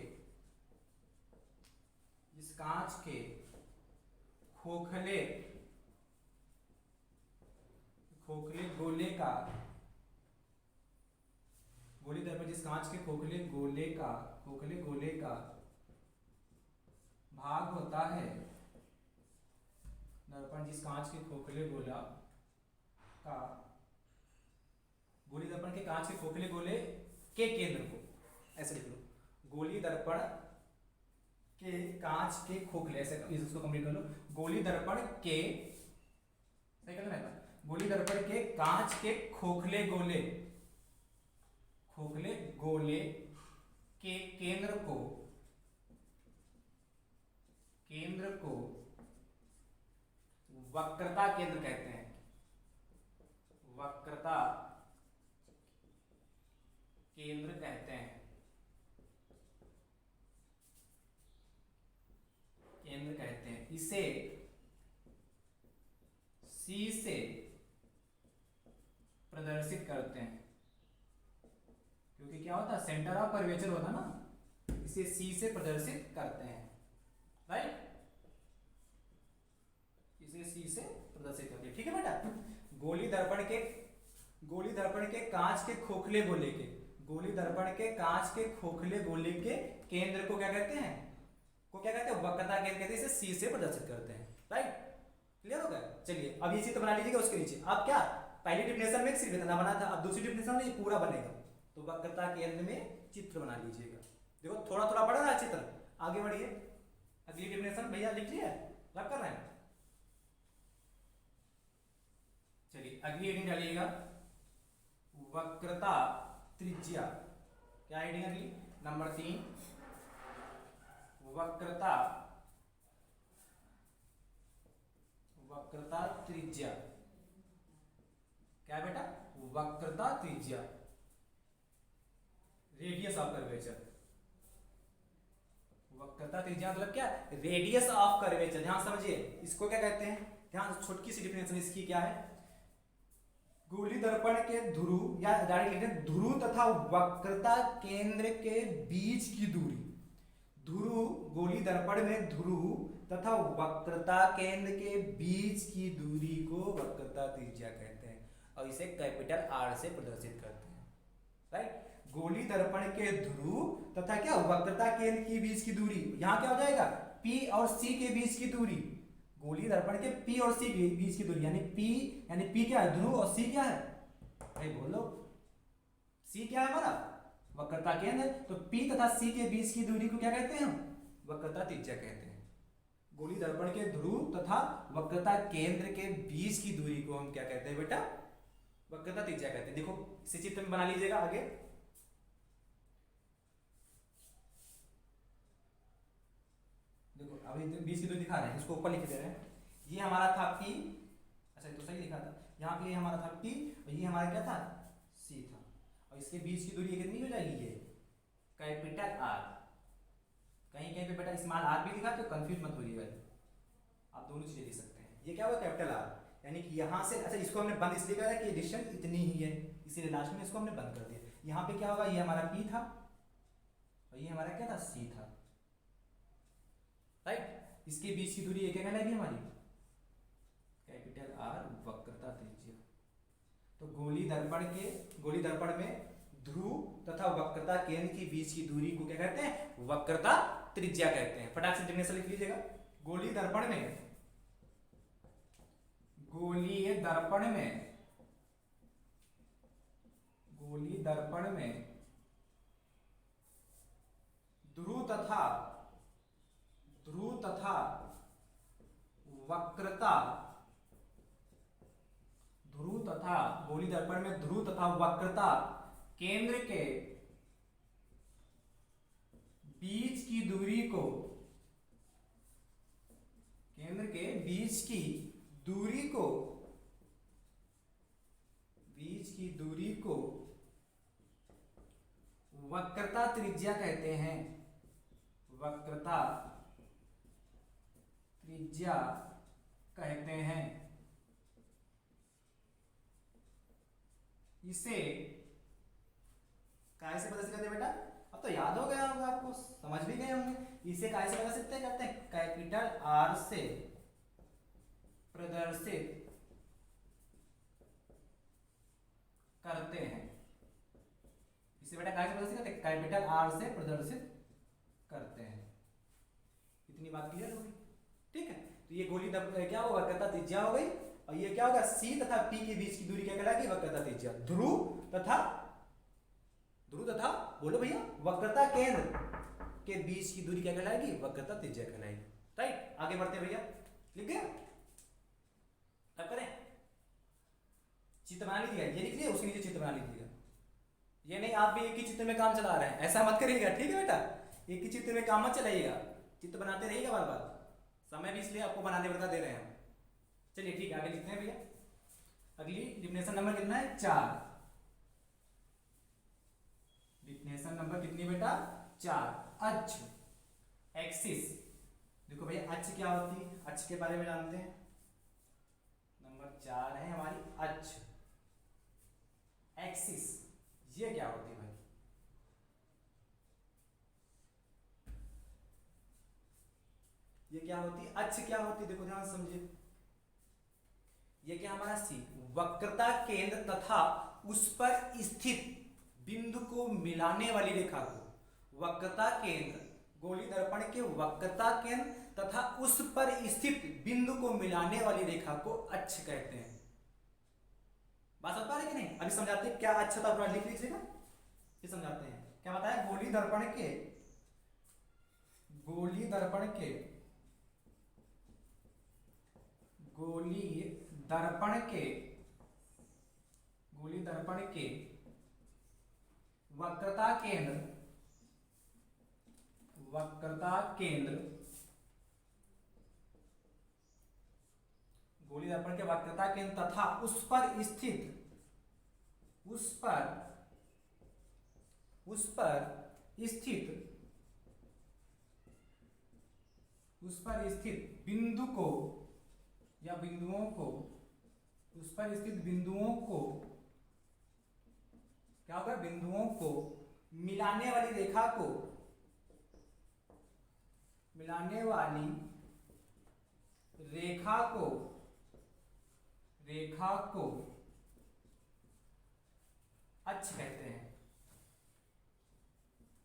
जिस कांच के खोखले, खोखले गोले का, गोली दर्पण जिस कांच के खोखले गोले का, खोखले गोले का भाग होता है, दर्पण जिस कांच के खोखले गोला का, गोली दर्पण के कांच के खोखले गोले के केंद्र को, ऐसे लिख लो, गोली दर्पण के कांच के खोखले, ऐसे इसको कंप्लीट कर लो, गोली दर्पण के, सही करना है, गोली दर्पण के कांच के खोखले गोले, खोखले गोले के केंद्र को, केंद्र को वक्रता केंद्र कहते हैं, वक्रता केंद्र कहते हैं, केंद्र कहते हैं। इसे सी से प्रदर्शित करते हैं, क्योंकि क्या होता है, सेंटर ऑफ कर्वेचर होता है ना, इसे सी से प्रदर्शित करते हैं, राइट, इसे सी से प्रदर्शित करते हैं। ठीक है बेटा, गोली दर्पण के, गोली दर्पण के कांच के खोखले गोले के, गोली दर्पण के कांच के खोखले गोले के केंद्र को क्या कहते हैं, को क्या कहते हैं, वक्रता केंद्र कहते हैं, इसे सी से प्रदर्शित करते हैं, राइट, क्लियर हो गया। चलिए अब ये चित्र बना लीजिएगा, उसके नीचे आप क्या, पहली डिफिनेशन में सिर्फ इतना बना था, अब दूसरी डिफिनेशन में ये पूरा बनेगा, तो वक्रता केंद्र में चित्र बना लीजिएगा। देखो थोड़ा थोड़ा बढ़ रहा है चित्र, आगे बढ़िए, अगली डिफिनेशन भैया लिख लिया, रब कर रहे हैं। चलिए अगली हेडिंग डालिएगा, वक्रता त्रिज्या, क्या हेडिंग अगली, नंबर 3, वक्रता, वक्रता त्रिज्या, क्या बेटा, वक्रता त्रिज्या, रेडियस ऑफ कर्वेचर, वक्रता त्रिज्या मतलब क्या, रेडियस ऑफ कर्वेचर। ध्यान समझिए, इसको क्या कहते हैं, ध्यान, छोटी सी डिफिनेशन इसकी क्या है, गोली दर्पण के ध्रुव, या डायरेक्ट लिखते हैं ध्रुव तथा वक्रता केंद्र के बीच की दूरी, ध्रुव, गोली दर्पण में ध्रुव तथा वक्रता केंद्र के बीच की दूरी को वक्रता त्रिज्या कहते हैं, और इसे कैपिटल आर से प्रदर्शित करते हैं, राइट। गोली दर्पण के ध्रुव तथा क्या, वक्रता केंद्र के बीच की दूरी, यहां क्या हो जाएगा, P और C के बीच की दूरी, गोली दर्पण के P और C के बीच की दूरी, यानी P क्या है, ध्रुव, और C क्या है, भाई बोलो, C क्या है हमारा, वक्रता केंद्र, तो P तथा C के बीच की दूरी को क्या कहते हैं हम, वक्रता त्रिज्या कहते हैं। गोली दर्पण के ध्रुव तथा वक्रता केंद्र के बीच की दूरी को हम क्या कहते हैं बेटा, वक्रता त्रिज्या कहते हैं। देखो इसी चित्र में बना लीजिएगा आगे, देखो अभी बीच की दूरी दिखा रहे हैं, इसको ऊपर लिख दे रहे हैं, ये हमारा था P, अच्छा तो सही लिखा था, यहाँ पे ये हमारा था P और ये हमारा क्या था, C था, और इसके बीच की दूरी कितनी हो जाएगी, ये कैपिटल R, कहीं कहीं पे बेटा स्मॉल r भी लिखा, तो कंफ्यूज मत होइएगा, आप दोनों चीजें लिख सकते हैं। ये क्या हुआ, कैपिटल R, यानी कि यहाँ से, अच्छा इसको हमने बंद इसलिए करा कि डिस्टेंस इतनी ही है, इसीलिए लास्ट में इसको हमने बंद कर दिया। यहाँ पे क्या होगा, ये हमारा P था और ये हमारा क्या था, C था, राइट। इसके बीच की दूरी ये क्या कहलाएगी हमारी, कैपिटल R, वक्रता त्रिज्या। तो गोली दर्पण में ध्रुव तथा वक्रता केंद्र के बीच की दूरी को क्या कहते हैं, वक्रता त्रिज्या कहते हैं। फटाक से डिफिनेशन लिख लीजिएगा, गोली दर्पण में गोलीय दर्पण में, गोलीय दर्पण में ध्रुव तथा वक्रता, ध्रुव तथा गोलीय दर्पण में ध्रुव तथा वक्रता केंद्र के बीच की दूरी को, केंद्र के बीच की दूरी को, बीच की दूरी को वक्रता त्रिज्या कहते हैं, वक्रता त्रिज्या कहते हैं। इसे काय से बता सकते हैं बेटा? अब तो याद हो गया होगा आपको, समझ भी गए होंगे। इसे काय से बता सकते हैं? कहते हैं कैपिटल आर से प्रदर्शित करते हैं। इसे बेटा काय से बता सकते हैं? कैपिटल आर से प्रदर्शित करते हैं। इतनी बात क्लियर हो गई? ठीक है, तो ये गोली क्या होगा? वक्रता त्रिज्या हो गई। और ये क्या होगा? C तथा P के बीच की दूरी क्या कहलाएगी? वक्रता त्रिज्या। ध्रुव तथा बोलो भैया, वक्रता केंद्र के बीच की दूरी क्या कहलाएगी? वक्रता त्रिज्या कहलाएगी। राइट, आगे बढ़ते भैया, लिख गया? अब करें, चित्र बना लीजिएगा, ये लिख लिया, उसके नीचे चित्र बना लीजिएगा। ये नहीं आप भी एक ही चित्र में काम चला रहे हैं, ऐसा मत करिएगा, ठीक है बेटा? एक ही चित्र में काम मत चलाइएगा, चित्र बनाते रहिएगा बार बार। समय भी इसलिए आपको बनाने बता दे रहे हैं। चलिए ठीक है, आगे लिखते हैं भैया। अगली डिफिनेशन नंबर कितना है? 4। डिफिनेशन नंबर कितनी बेटा? 4। अक्ष, एक्सिस। देखो भैया, अक्ष क्या होती है? अक्ष के बारे में जानते हैं। नंबर 4 है हमारी अक्ष, एक्सिस। ये क्या होती है भाई? ये क्या होती है? अक्ष क्या होती है? देखो ध्यान से समझिए। ये क्या हमारा सी, वक्रता केंद्र तथा उस पर स्थित बिंदु को मिलाने वाली रेखा को, वक्रता केंद्र, गोली दर्पण के वक्रता केंद्र तथा उस पर स्थित बिंदु को मिलाने वाली रेखा को अक्ष कहते हैं। बात समझ पा रहे कि नहीं? अभी समझाते हैं क्या अक्ष था, लिख लीजिएगा, फिर समझाते हैं। क्या बताया? गोली दर्पण के, गोली दर्पण के, गोली दर्पण के, गोली दर्पण के वक्रता केंद्र, वक्रता केंद्र, गोली दर्पण के वक्रता केंद्र तथा उस पर स्थित, उस पर स्थित बिंदु को या बिंदुओं को, उस पर स्थित बिंदुओं को क्या होगा? बिंदुओं को मिलाने वाली रेखा को, मिलाने वाली रेखा को, रेखा को अक्ष कहते हैं,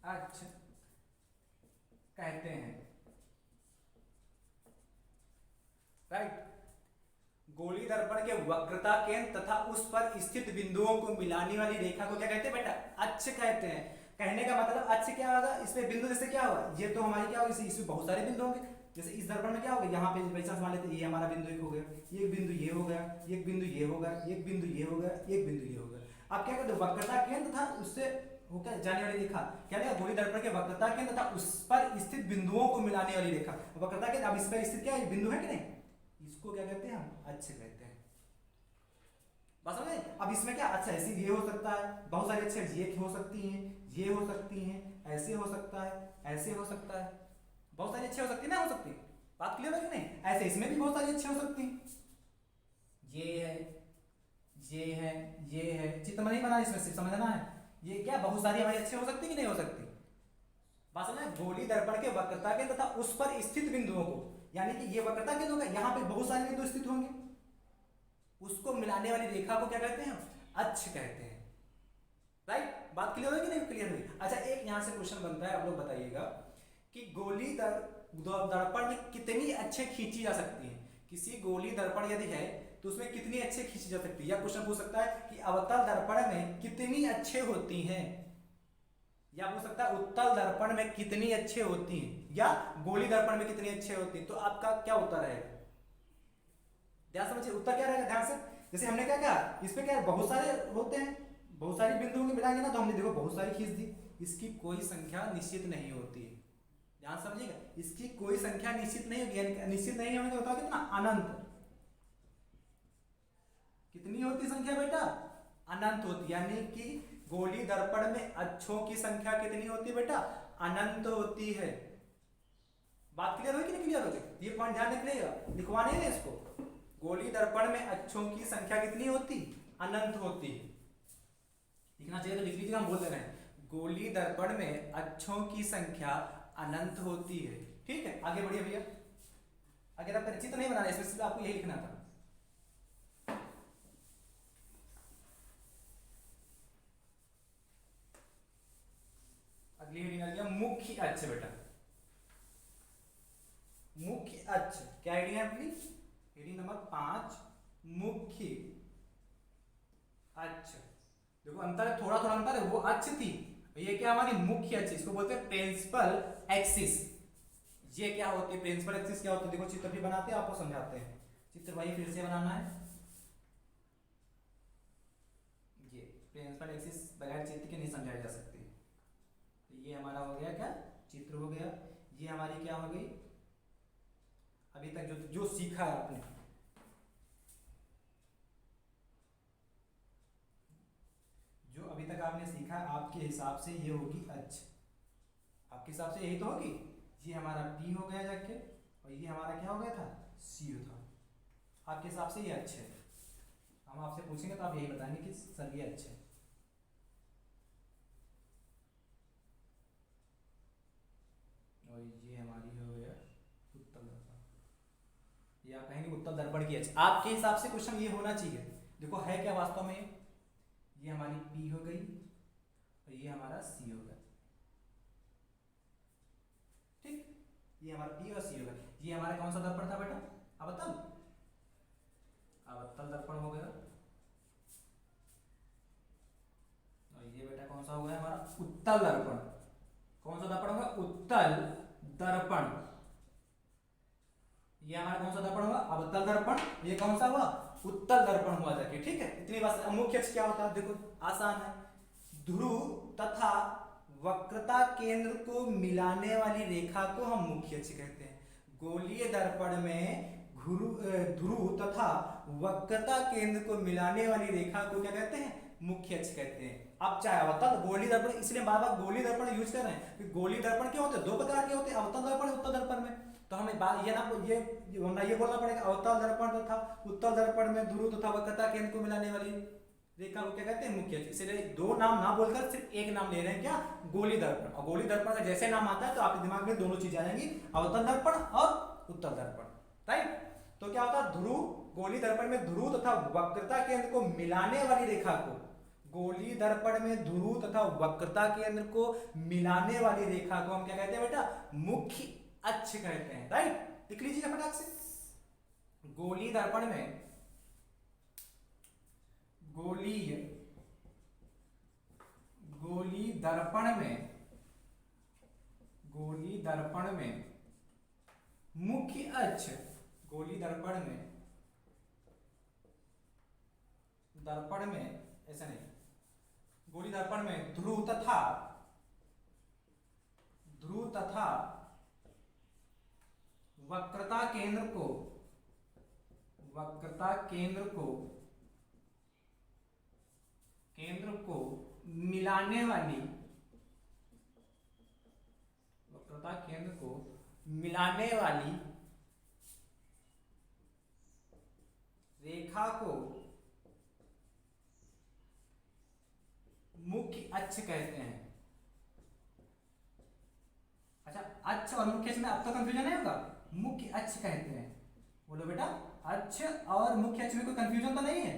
अक्ष कहते हैं। राइट, गोली दर्पण के वक्रता केंद्र तथा उस पर स्थित बिंदुओं को मिलाने वाली रेखा को क्या कहते हैं बेटा? अक्ष कहते हैं। कहने का मतलब अक्ष क्या होगा? इसमें बिंदु जैसे क्या होगा? ये तो हमारी क्या होगी? इसमें बहुत सारे बिंदु होंगे। जैसे इस दर्पण में क्या होगा? यहाँ पे वैसा मान लेते हैं, ये हमारा बिंदु एक हो गया, एक बिंदु ये हो गया, एक बिंदु ये हो गया, एक बिंदु ये हो गया, एक बिंदु ये हो गया। अब क्या कहते हैं? वक्रता केंद्र था उससे होकर जाने वाली रेखा क्या है? गोली दर्पण के वक्रता केंद्र तथा उस पर स्थित बिंदुओं को मिलाने वाली रेखा, वक्रता केंद्र। अब इस पर स्थित क्या है? बिंदु है कि नहीं? इसको क्या कहते हैं? हम अक्ष कहते हैं। बस समझे? अब इसमें क्या अच्छा ऐसे ये हो सकता है, बहुत सारे अक्षर ये हो सकती हैं, ये हो सकती हैं, ऐसे हो सकता है, ऐसे हो सकता है, बहुत सारी अच्छे हो सकती है ना, हो सकती है। बात क्लियर है कि नहीं? ऐसे इसमें भी बहुत सारी अच्छे हो सकती हैं। ये है, ये है, ये है, चित्र नहीं बना, इसमें सिर्फ समझना है। ये क्या बहुत सारी हमारी अच्छी हो सकती कि नहीं हो सकती? बात समझे? गोली दर्पण के वक्रता के तथा उस पर स्थित बिंदुओं को, यानी कि ये वक्रता के होगा, यहाँ पे बहुत सारे बिंदु स्थित होंगे, उसको मिलाने वाली रेखा को क्या कहते हैं? अक्ष कहते हैं। राइट, बात क्लियर होगी नहीं? क्लियर हुई। अच्छा, एक यहाँ से क्वेश्चन बनता है, आप लोग बताइएगा कि गोली दर्पण में कितनी अक्षें खींची जा सकती हैं? किसी गोली दर्पण यदि है तो उसमें कितनी अच्छे खींची जा सकती है, या क्वेश्चन पूछ सकता है कि अवतल दर्पण में कितनी अच्छे होती हैं, या पूछ सकता है उत्तल दर्पण में कितनी अच्छे होती हैं, या गोली दर्पण में कितनी अच्छे होती हैं। तो आपका क्या उत्तर रहेगा, ध्यान समझिए उत्तर क्या रहेगा ध्यान से। जैसे हमने क्या कहा, इसमें क्या बहुत सारे होते हैं, बहुत सारी बिंदुओं को मिलाएंगे ना, तो हमने देखो बहुत सारी खींच दी, इसकी कोई संख्या निश्चित नहीं होती है, ध्यान समझिएगा, इसकी कोई संख्या निश्चित नहीं होगी, यानी निश्चित नहीं होने का बताओ कितना, अनंत। कितनी होती संख्या बेटा, अनंत होती, यानी कि गोली दर्पण में अक्षों की संख्या कितनी होती है बेटा, अनंत होती है। बात क्लियर होगी कि नहीं क्लियर होगी, ये पॉइंट ध्यान रखिएगा, लिखवाने हैं इसको, गोली दर्पण में अक्षों की संख्या कितनी होती, अनंत होती है। लिखना चाहिए तो लिख लीजिएगा, हम बोल दे रहे हैं गोली दर्पण में अक्षों की संख्या अनंत होती है। ठीक है, आगे बढ़िए भैया, अगर आप चित्र नहीं बनाना इसमें सिर्फ आपको यही लिखना था। अगली हेडिंग आ गया मुख्य अक्ष बेटा, मुख्य अक्ष क्या हेडिंग है अपनी, हेडिंग नंबर 5 मुख्य अक्ष। देखो अंतर है, थोड़ा थोड़ा अंतर है, वो अक्ष थी, ये क्या हमारी मुख्य अक्ष, इसको बोलते हैं प्रिंसिपल एक्सिस। ये क्या होती है प्रिंसिपल एक्सिस, क्या होती है, देखो चित्र भी बनाते हैं आपको समझाते हैं, चित्र भाई फिर से बनाना है। ये प्रिंसिपल एक्सिस बगैर चित्र के नहीं समझाई जा सकती। तो ये हमारा हो गया क्या, चित्र हो गया, ये हमारी क्या हो गई अभी तक जो सीखा है आपने, जो अभी तक आपने सीखा आपके हिसाब से ये होगी अक्ष, आपके हिसाब से यही तो होगी। ये हमारा P हो गया जाके, और ये हमारा क्या हो गया था, C था, आपके हिसाब से ये अक्ष है। हम आपसे पूछेंगे तो आप यही बताएंगे कि सर ये अक्ष है। और ये हमारी हो गया उत्तल दर्पण, ये आप कहेंगे उत्तल दर्पण की अक्ष, आपके हिसाब से क्वेश्चन ये होना चाहिए। देखो है क्या वास्तव में, ये हमारी P हो गई और ये हमारा C हो गया, ठीक, ये हमारा P और C हो गया। ये हमारा कौन सा दर्पण था बेटा, अवतल, अवतल दर्पण हो गया। और ये बेटा कौन सा हो गया हमारा, उत्तल दर्पण। कौन सा दर्पण होगा, उत्तल दर्पण। ये हमारा कौन सा दर्पण हुआ, अवतल दर्पण, ये कौन सा हुआ, उत्तल दर्पण हुआ जाके। ठीक है, इतनी बात। मुख्य अक्ष क्या होता है, देखो आसान है, ध्रुव तथा वक्रता केंद्र को मिलाने वाली रेखा को हम मुख्य अक्ष कहते हैं। गोलीय दर्पण में ध्रुव तथा वक्रता केंद्र को मिलाने वाली रेखा को क्या कहते हैं, मुख्य अक्ष कहते हैं। अब चाहे अवतल गोली दर्पण, इसलिए बार बार गोली दर्पण यूज कर रहे हैं कि गोली दर्पण क्या होते हैं, दो प्रकार के होते हैं, अवतल दर्पण उत्तल दर्पण में। तो हमें बात ये ना ये बोलना पड़ेगा, अवतल दर्पण तथा उत्तल दर्पण में ध्रुव तथा वक्रता केंद्र को मिलाने वाली रेखा को क्या कहते हैं, मुख्य अक्ष। इसलिए दो नाम ना बोलकर सिर्फ एक नाम ले रहे हैं, क्या, गोली दर्पण। और गोली दर्पण का जैसे नाम आता है तो आपके दिमाग में दोनों चीजें आएंगी, अवतल दर्पण और उत्तल दर्पण, राइट। तो क्या होता है, ध्रुव, गोली दर्पण में ध्रुव तथा वक्रता केंद्र को मिलाने वाली रेखा को, गोली दर्पण में ध्रुव तथा वक्रता केंद्र को मिलाने वाली रेखा को हम क्या कहते हैं बेटा, मुख्य अक्ष कहते हैं, राइट। लिख लीजिएगा फटाक से, गोली दर्पण में, गोली दर्पण में मुख्य अक्ष, गोली दर्पण में ऐसा नहीं, गोली दर्पण में ध्रुव तथा वक्रता केंद्र को मिलाने वाली, वक्रता केंद्र को मिलाने वाली रेखा को मुख्य अक्ष कहते हैं। अच्छा, अक्ष और मुख्य अक्ष में अब तो कंफ्यूजन नहीं होगा, मुख्य अक्ष कहते हैं, बोलो बेटा, अक्ष और मुख्य अक्ष में कोई कंफ्यूजन तो नहीं है,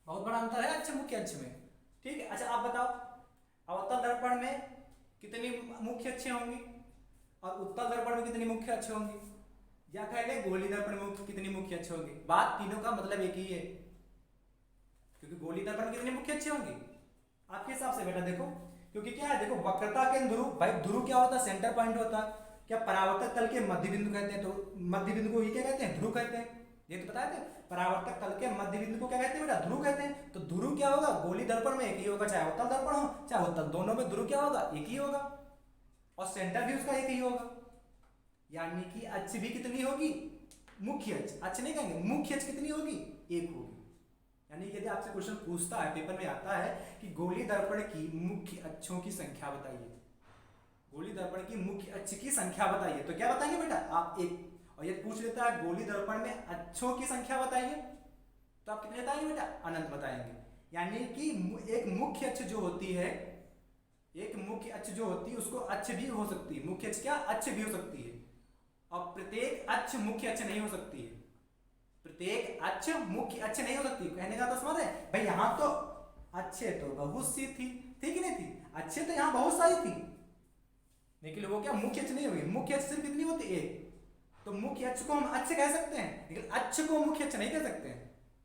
बहुत बड़ा अंतर है अक्ष मुख्य अक्ष में, ठीक है। अच्छा आप बताओ, अवतल दर्पण में कितनी मुख्य अक्षें होंगी और उत्तल दर्पण में कितनी मुख्य अक्ष होंगी, या कह ले गोली दर्पण में कितनी मुख्य अक्ष होंगे, बात तीनों का मतलब एक ही है, क्योंकि गोली दर्पण कितने मुख्य अक्ष होंगे आपके हिसाब से बेटा देखो, क्योंकि क्या है देखो वक्रता के ध्रुव, भाई ध्रुव क्या होता है, सेंटर पॉइंट होता है, क्या परावर्तक तल के मध्य बिंदु कहते हैं, तो मध्य बिंदु को ये क्या कहते हैं, ध्रुव कहते हैं, ये तो बताया था, परावर्तक तल के मध्य बिंदु को क्या कहते हैं बेटा, ध्रुव कहते हैं। तो ध्रुव क्या होगा, गोली दर्पण में एक ही होगा, चाहे उत्तल दर्पण हो चाहे उत्तल, दोनों में ध्रुव क्या होगा, एक ही होगा, और सेंटर भी उसका एक ही होगा, यानी कि अक्ष भी कितनी होगी, मुख्य अक्ष, अक्ष नहीं कहेंगे, मुख्य अक्ष कितनी होगी, एक होगी। यानी यदि आपसे क्वेश्चन पूछता है, पेपर में आता है कि गोली दर्पण की मुख्य अक्षों की संख्या बताइए, गोली दर्पण की मुख्य अक्ष की संख्या बताइए, तो क्या बताएंगे बेटा आप एक, और ये पूछ लेता है गोली दर्पण में अक्षों की संख्या बताइए, तो आप कितने बताएंगे बेटा, अनंत बताएंगे। यानी कि एक मुख्य अक्ष जो होती है, एक मुख्य अक्ष जो होती है उसको अक्ष भी हो सकती है, मुख्य अक्ष क्या अक्ष भी हो सकती है, और प्रत्येक अक्ष मुख्य अक्ष नहीं हो सकती है, प्रत्येक अक्ष मुख्य अक्ष नहीं हो सकती। कहने का तो समझ है भाई, यहां तो अच्छे तो बहुत सी थी, ठीक नहीं थी, अच्छे तो यहां बहुत सारी थी, लेकिन वो क्या मुख्य अक्ष नहीं होगी, मुख्य अक्ष सिर्फ कितनी होती है, तो मुख्य अक्ष को हम अक्ष कह सकते हैं, लेकिन अक्ष को मुख्य अक्ष नहीं कह सकते हैं,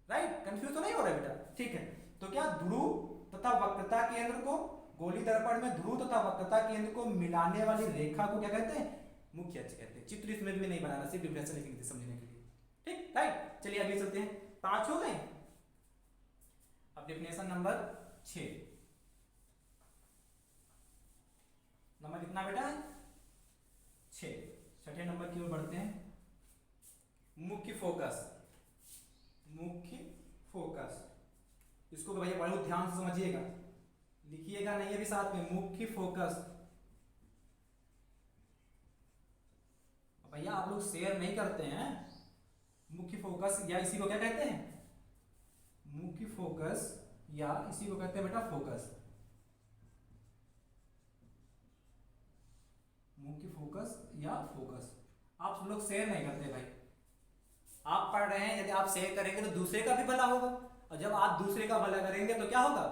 राइट, कंफ्यूज तो नहीं हो रहा है बेटा, ठीक है। तो क्या ध्रुव तथा वक्रता केंद्र को, गोली दर्पण में ध्रुव तथा वक्रता केंद्र को मिलाने वाली रेखा को क्या कहते हैं, मुख्य अक्ष कहते हैं। चित्र इसमें भी नहीं बनाना, सिर्फ डिफरेंस लिखनी थी समझने के लिए, ठीक, राइट। चलिए अभी चलते हैं, 5 हो गए। अब डेफिनेशन नंबर 6, नंबर कितना बेटा, 6, छठे नंबर की ओर बढ़ते हैं। मुख्य फोकस, मुख्य फोकस, इसको भैया बड़े ध्यान से समझिएगा, लिखिएगा नहीं अभी साथ में, मुख्य फोकस। भैया आप लोग शेयर नहीं करते हैं, मुख्य फोकस या इसी को क्या कहते हैं, मुख्य फोकस या इसी को कहते हैं बेटा फोकस, मुख्य फोकस या फोकस। आप सब लोग शेयर नहीं करते भाई, आप पढ़ रहे हैं, यदि आप शेयर करेंगे तो दूसरे का भी भला होगा, और जब आप दूसरे का भला करेंगे तो क्या होगा,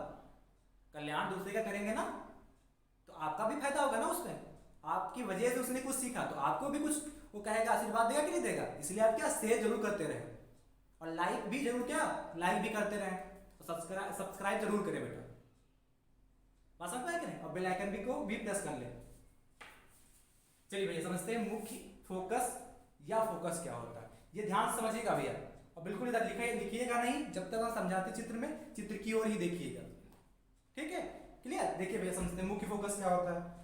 कल्याण दूसरे का करेंगे ना, तो आपका भी फायदा होगा ना उसमें, आपकी वजह से उसने कुछ सीखा तो आपको भी कुछ वो कहेगा, आशीर्वाद देगा कि नहीं देगा। इसलिए आप क्या शेयर जरूर करते रहे, और लाइक भी जरूर, क्या लाइक भी करते रहे, और सब्सक्राइब जरूर करें बेटा, बात समझ पाए कि नहीं, और बेल आइकन भी को भी प्रेस कर ले। चलिए भैया समझते हैं मुख्य फोकस या फोकस क्या होता है, ये ध्यान से समझिएगा भैया, और बिल्कुल इधर लिखिएगा नहीं, जब तक हम समझाते चित्र में, चित्र की ओर ही देखिएगा, ठीक है, क्लियर। देखिए भैया समझते हैं मुख्य फोकस क्या होता है।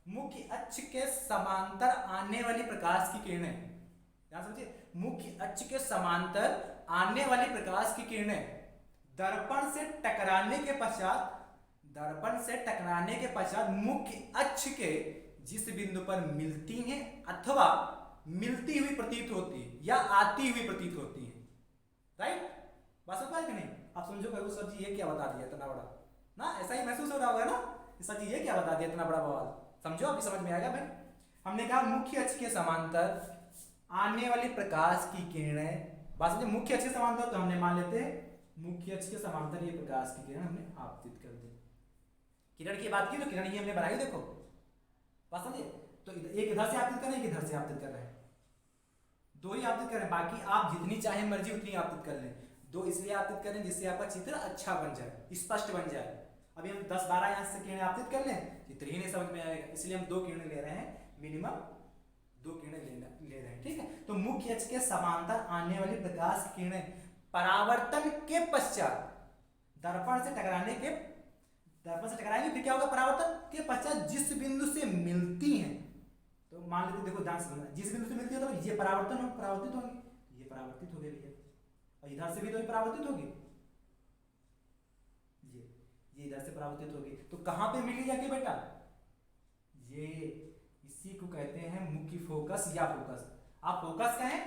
मुख्य अक्ष के समांतर आने वाली प्रकाश की किरणें, ध्यान समझिए, मुख्य अक्ष के समांतर आने वाली प्रकाश की किरणें दर्पण से टकराने के पश्चात, दर्पण से टकराने के पश्चात मुख्य अक्ष के जिस बिंदु पर मिलती हैं अथवा मिलती हुई प्रतीत होती है या आती हुई प्रतीत होती है, राइट, बात समझ पाए कि नहीं। आप समझो करो सर जी ये क्या बता दिया इतना बड़ा ना, ऐसा ही महसूस हो रहा होगा ना, सर जी ये क्या बता दिया इतना बड़ा बवाल, समझो अभी समझ में आएगा भाई। हमने कहा मुख्य अक्ष के समांतर आने वाली प्रकाश की किरणें, बात समझे, मुख्य अक्ष के समांतर, तो हमने मान लेते हैं मुख्य अक्ष के समांतर ये प्रकाश की किरण हमने आपतित कर दी, किरण की बात की तो किरण ही हमने बनाई, देखो बात समझे, तो एक इधर से आपतित कर रहे हैं, एक इधर से आपतित कर रहे हैं, दो ही आपतित कर रहे हैं, बाकी आप जितनी चाहे मर्जी उतनी आपतित कर लें, दो इसलिए आपतित करें जिससे आपका चित्र अच्छा बन जाए, स्पष्ट बन जाए। अभी हम 10-12 यहाँ से किरणें आपतित कर लें, चित्र ही नहीं समझ में आएगा, इसलिए हम 2 किरणें ले रहे हैं, मिनिमम 2 किरणें ले रहे हैं, ठीक है। तो मुख्य अक्ष के समांतर आने वाली प्रकाश की किरणें परावर्तन के पश्चात, दर्पण से टकराएंगे, फिर क्या होगा, परावर्तन के पश्चात जिस बिंदु से मिलती हैं, तो मान लेते देखो ध्यान से समझना, जिस बिंदु से मिलती है तो ये परावर्तित होंगे, ये परावर्तित हो गए भैया, और इधर से भी तो ये परावर्तित होगी, ये इधर से परावर्तित होगी, तो कहां पे मिली जाके बेटा, ये इसी को कहते हैं मुख्य फोकस या फोकस। आप फोकस कहें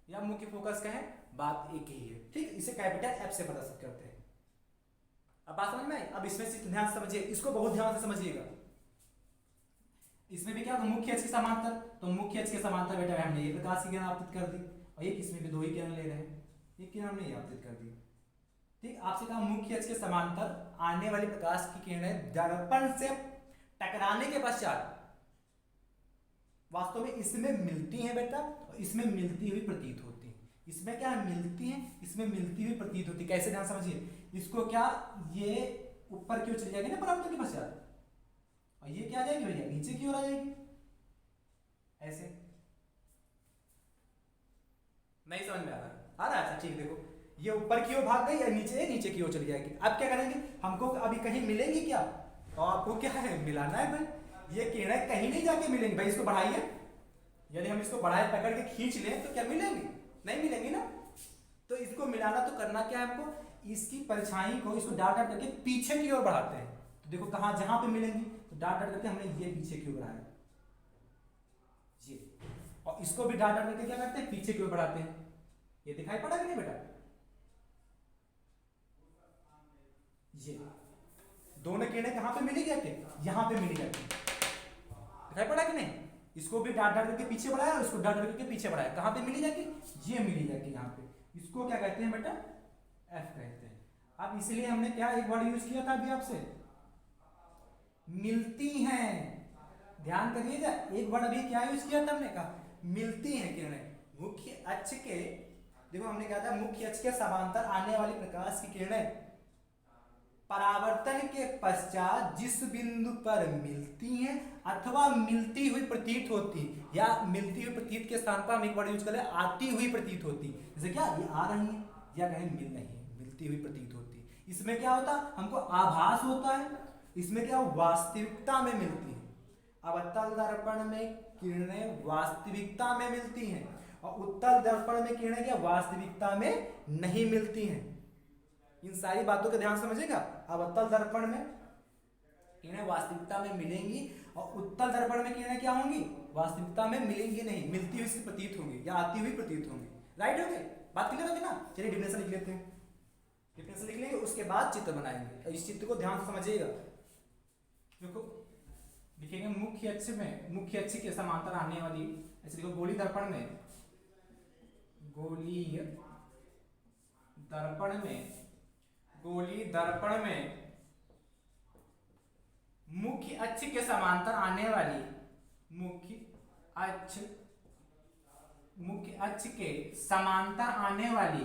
या मुख्य फोकस कहें, बात एक ही है, ठीक, इसे कैपिटल एफ से पता सब करते हैं। अब बात समझ में आई, अब इसमें से ध्यान से समझिए, इसको बहुत ध्यान से समझिएगा, इसमें भी क्या होगा, मुख्य अक्ष के समांतर, तो मुख्य अक्ष के समांतर बेटा हमने ये प्रकाश की किरण आपतित कर दी, और एक इसमें भी 2 ही किरण ले रहे हैं, एक किरण हमने ये आपतित कर दी, ठीक। आपसे कहा मुख्य अक्ष के समांतर आने वाली प्रकाश की किरणें दर्पण से टकराने के पश्चात, वास्तव में इसमें मिलती हैं बेटा, और इसमें मिलती हुई प्रतीत होती हैं। इसमें क्या है, मिलती हैं, इसमें मिलती हुई प्रतीत होती है। कैसे, ध्यान समझिए। इसको क्या, ये ऊपर की ओर चली जाएगी ना परावर्तन के पश्चात, और ये क्या आ जाएगी भैया, नीचे की ओर आ जाएगी, ऐसे। नहीं समझ में आ रहा है? अच्छा ठीक, देखो ये ऊपर की ओर भाग गई, या नीचे की ओर चली जाएगी। अब क्या करेंगे, हमको अभी कहीं मिलेंगी क्या, तो आपको क्या है, मिलाना है भाई। ये किरणें कहीं नहीं जाके मिलेंगी भाई, इसको बढ़ाइए। यदि हम इसको बढ़ाए पकड़ के खींच लें तो क्या मिलेंगी, नहीं मिलेंगी ना। तो इसको मिलाना तो करना क्या है हमको, इसकी परछाई को, इसको डाट डाट करके पीछे की ओर बढ़ाते हैं। तो देखो कहाँ, जहां पे मिलेंगी, तो डाट डाट करके हमने ये पीछे की ओर बढ़ाया ये, और इसको भी डाट डाट करके क्या करते हैं, पीछे की ओर बढ़ाते हैं। ये दिखाई पड़ा कि नहीं बेटा, ये दोनों किरणें कहां पे मिली जाके, यहां पे मिली जाती, दिखाई पड़ा कि नहीं। इसको भी डाट डाट करके पीछे बढ़ाया, और इसको डाट डाट करके पीछे बढ़ाया, कहां पे मिली जाके, ये मिली जाके यहाँ पे। इसको क्या कहते हैं बेटा, एफ कहते हैं। अब इसलिए हमने क्या एक वर्ड यूज किया था अभी आपसे, मिलती हैं। ध्यान करिएगा, एक वर्ड अभी क्या यूज किया था हमने, कहा मिलती हैं किरणें मुख्य अक्ष के, देखो हमने कहा था मुख्य अक्ष के समांतर आने वाली प्रकाश की किरणें परावर्तन के पश्चात जिस बिंदु पर मिलती हैं अथवा मिलती हुई प्रतीत होती, या मिलती हुई प्रतीत के स्थान पर हम एक वर्ड यूज करें, आती हुई प्रतीत होती। जैसे क्या, ये आ रही है, या कहें मिल रही है, मिलती हुई प्रतीत होती। इसमें क्या होता, हमको आभास होता है, इसमें क्या वास्तविकता में मिलती है। अवतल दर्पण में किरणें वास्तविकता में मिलती हैं, और उत्तल दर्पण में किरणें क्या वास्तविकता में नहीं मिलती हैं। इन सारी बातों का ध्यान समझेगा। अवतल दर्पण में किरणें वास्तविकता में मिलेंगी, और उत्तल दर्पण में किरणें क्या होंगी, वास्तविकता में मिलेंगी नहीं, मिलती हुई सी प्रतीत होंगी, या आती हुई प्रतीत होंगी। राइट हो गए, बात क्लियर होगी ना। चलिए डिफिनेशन लिख लेते हैं, डिफिनेशन लिख लेंगे, उसके बाद चित्र बनाएंगे। इस चित्र को ध्यान से समझिएगा। देखो लिखेंगे, मुख्य अक्ष में, मुख्य अक्ष के समांतर आने वाली, ऐसे देखो गोली दर्पण में, गोली दर्पण में, गोली दर्पण में मुख्य अक्ष के समांतर आने वाली, मुख्य अक्ष के समांतर आने वाली,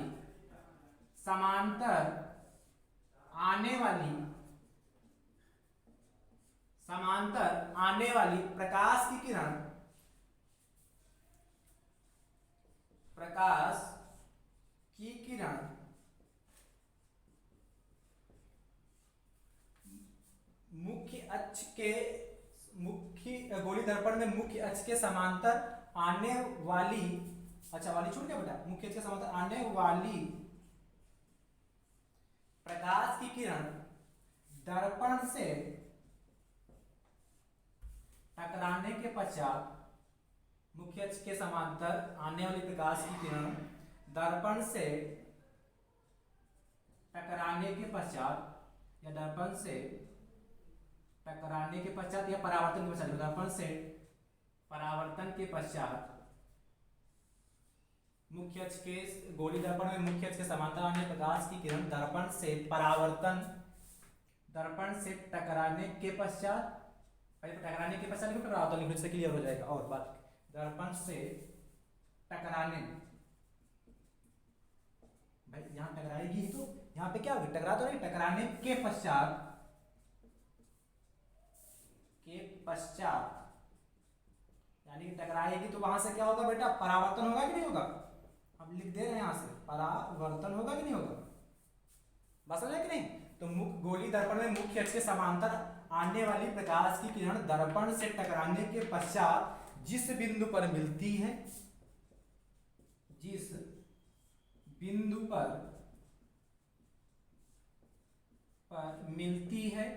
समांतर आने वाली प्रकाश की किरण, प्रकाश की किरण मुख्य अक्ष के, मुख्य गोली दर्पण में मुख्य अक्ष के समांतर आने वाली, अच्छा वाली छूट गया बेटा, मुख्य अक्ष के समांतर आने वाली प्रकाश की किरण दर्पण से टकराने के पश्चात, मुख्य अक्ष के समांतर आने वाली प्रकाश की किरण दर्पण से टकराने के पश्चात, या दर्पण से टकराने के पश्चात, या परावर्तन के पश्चात, दर्पण से परावर्तन के पश्चात मुख्य अक्ष के, गोली दर्पण में मुख्य अक्ष के समांतर आने प्रकाश की किरण दर्पण से परावर्तन, दर्पण से टकराने के पश्चात, टकराने के पश्चात परावर्तन लिखने से क्लियर हो जाएगा। और बात, दर्पण से टकराने, भाई यहां टकराएगी तो यहां पे क्या होगी, टकरा तो नहीं, टकराने के पश्चात, यानी कि टकराएगी तो वहां से क्या होगा बेटा, परावर्तन होगा कि नहीं होगा। अब लिख दे रहे हैं यहां से, परावर्तन होगा कि नहीं होगा, बस हो जाए कि नहीं। तो गोली दर्पण में मुख्य अक्ष के समांतर आने वाली प्रकाश की किरण दर्पण से टकराने के पश्चात जिस बिंदु पर मिलती है, जिस बिंदु पर मिलती है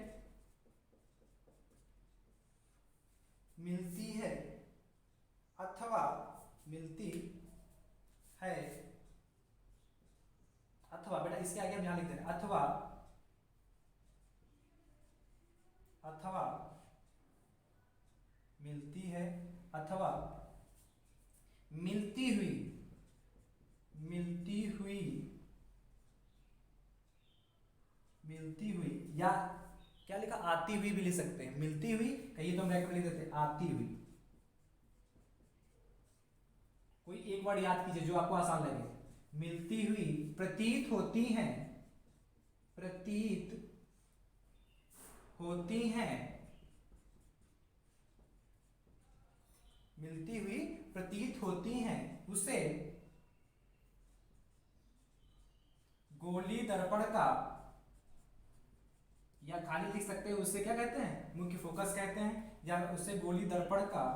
अथवा मिलती है, अथवा बेटा इसके आगे हम यहां लिख दे रहे हैं, अथवा मिलती है, अथवा मिलती हुई या क्या लिखा, आती हुई भी लिख सकते हैं। मिलती हुई कहिए तो हम ब्रैकेट में लिख देते हैं, आती हुई, कोई एक वर्ड याद कीजिए जो आपको आसान लगे। मिलती हुई, प्रतीत होती हैं, प्रतीत होती हैं, मिलती हुई प्रतीत होती हैं, उसे गोली दर्पण का, या खाली लिख सकते हैं उससे क्या कहते हैं, मुख्य फोकस कहते हैं, या उसे गोली दर्पण का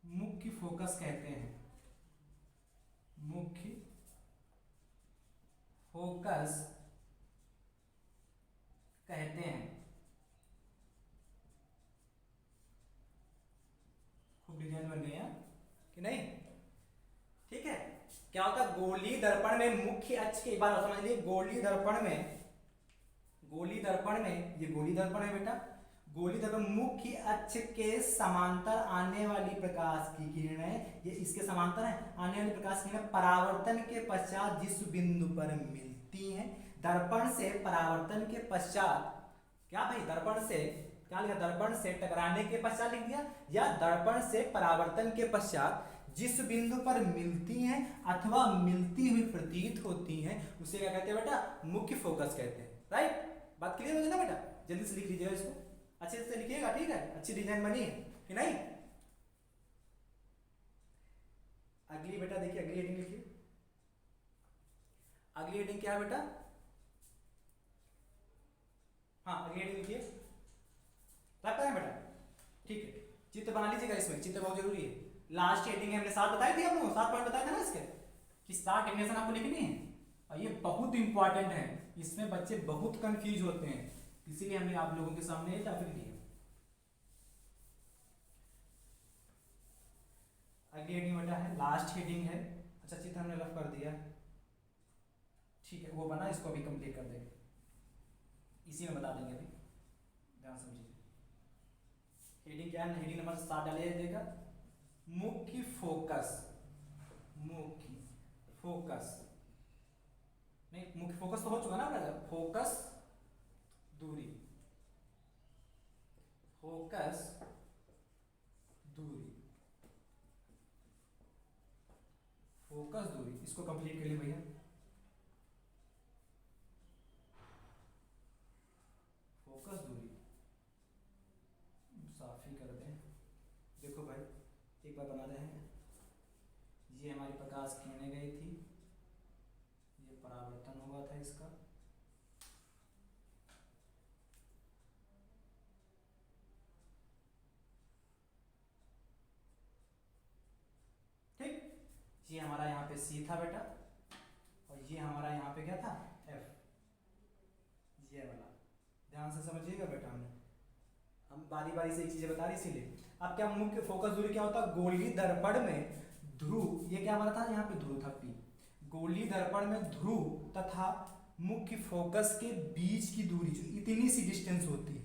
मुख्य फोकस कहते हैं, मुख्य फोकस कहते हैं। खूब डिजाइन बन गई है कि नहीं? ठीक है। क्या होता है गोली दर्पण में मुख्य अक्ष के, एक बार समझ लीजिए, गोली दर्पण में, गोली दर्पण में, ये गोली दर्पण है बेटा, गोली दर्पण मुख्य अक्ष के समांतर आने वाली प्रकाश की किरणें, ये इसके समांतर है, आने वाली प्रकाश की किरणें परावर्तन के पश्चात जिस बिंदु पर मिलती हैं, दर्पण से परावर्तन के पश्चात, क्या भाई दर्पण से क्या लिखा, दर्पण से टकराने के पश्चात लिख दिया, या दर्पण से परावर्तन के पश्चात जिस बिंदु पर मिलती हैं अथवा मिलती हुई प्रतीत होती हैं, उसे क्या कहते हैं बेटा, मुख्य फोकस कहते हैं। राइट, बात क्लियर हो गई ना बेटा? जल्दी से लिख लीजिएगा इसको, अच्छे से लिखिएगा, ठीक है? अच्छी डिजाइन बनी है कि नहीं? अगली बेटा देखिए, अगली हेडिंग लिखिए। अगली हेडिंग क्या है बेटा? हाँ, अगली हेडिंग लिखिए, लगता है बेटा? ठीक है, चित्र बना लीजिएगा, इसमें चित्र बहुत जरूरी है। लास्ट हेडिंग हमने 7 बताई थी, आपको 7 पॉइंट बताए थे ना इसके, कि 7 डेफिनेशन आपको लिखनी है, और ये बहुत इंपॉर्टेंट है, इसमें बच्चे बहुत कंफ्यूज होते हैं, इसीलिए हमने आप लोगों के सामने ये टॉपिक दिया। अगली हेडिंग बेटा है, लास्ट हेडिंग है। अच्छा, चित्र हमने रफ कर दिया, ठीक है, वो बना, इसको अभी कंप्लीट कर देंगे, इसी में बता देंगे अभी, ध्यान समझिए। हेडिंग क्या है? हेडिंग नंबर 7 डालिएगा, मुख्य फोकस, मुख्य फोकस नहीं, मुख्य फोकस तो हो चुका ना बेटा, फोकस दूरी, फोकस दूरी, फोकस दूरी, इसको कंप्लीट करिए भैया। फोकस दूरी साफ ही कर दें। देखो भाई, एक बार बना रहे हैं, ये हमारी प्रकाश किरणें गई थी, ये परावर्तन हुआ था इसका, ठीक, ये हमारा यहाँ पे C था बेटा, और ये हमारा यहाँ पे क्या था, F, ये वाला, ध्यान से समझिएगा बेटा, हम बारी बारी से एक चीजें बता रहे इसीलिए। अब क्या मुख्य फोकस दूरी क्या होता है? गोली दर्पण में ध्रुव, ये क्या हमारा था, यहाँ पे ध्रुव था P, गोली दर्पण में ध्रुव तथा मुख्य फोकस के बीच की दूरी जो इतनी सी डिस्टेंस होती है,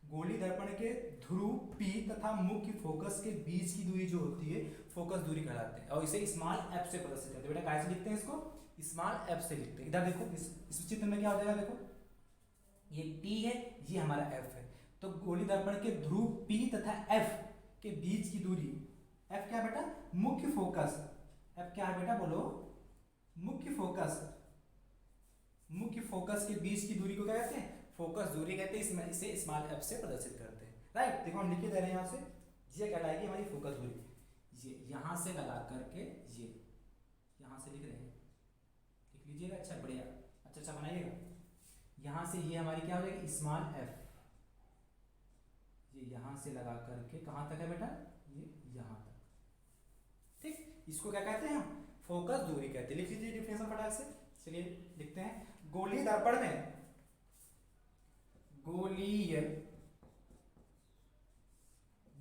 गोली दर्पण के ध्रुव P तथा मुख्य फोकस के बीच की दूरी जो होती है, फोकस दूरी कहलाते हैं, और इसे स्मॉल f से प्रदर्शित करते हैं। बेटा कैसे लिखते हैं इसको? स्मॉल f से लिखते हैं। इधर देखो, इस चित्र में क्या हो जाएगा, देखो ये P है, ये हमारा F है, तो गोली दर्पण के ध्रुव P तथा F के बीच की दूरी, F क्या है बेटा? मुख्य फोकस, F क्या है बेटा, बोलो? मुख्य फोकस, मुख्य फोकस के बीच की दूरी को क्या कहते हैं? फोकस दूरी कहते हैं, इसमें इसे स्मॉल f से प्रदर्शित करते हैं। राइट, देखो हम लिख के दे रहे हैं यहाँ से, ये कहलाएगी हमारी फोकस दूरी, ये यहाँ से लगा करके ये यहाँ से लिख रहे हैं, लिख लीजिएगा, अच्छा बढ़िया, अच्छा बनाइएगा। यहाँ से ये हमारी क्या हो जाएगी, स्मॉल f, ये यहाँ से लगा करके कहाँ तक है बेटा, ये यहाँ तक, ठीक, इसको क्या कहते हैं हम? फोकस दूरी कहते हैं। लिख लीजिए डिफिनेशन फटाक से, चलिए लिखते हैं। गोली दर्पण में, गोलीय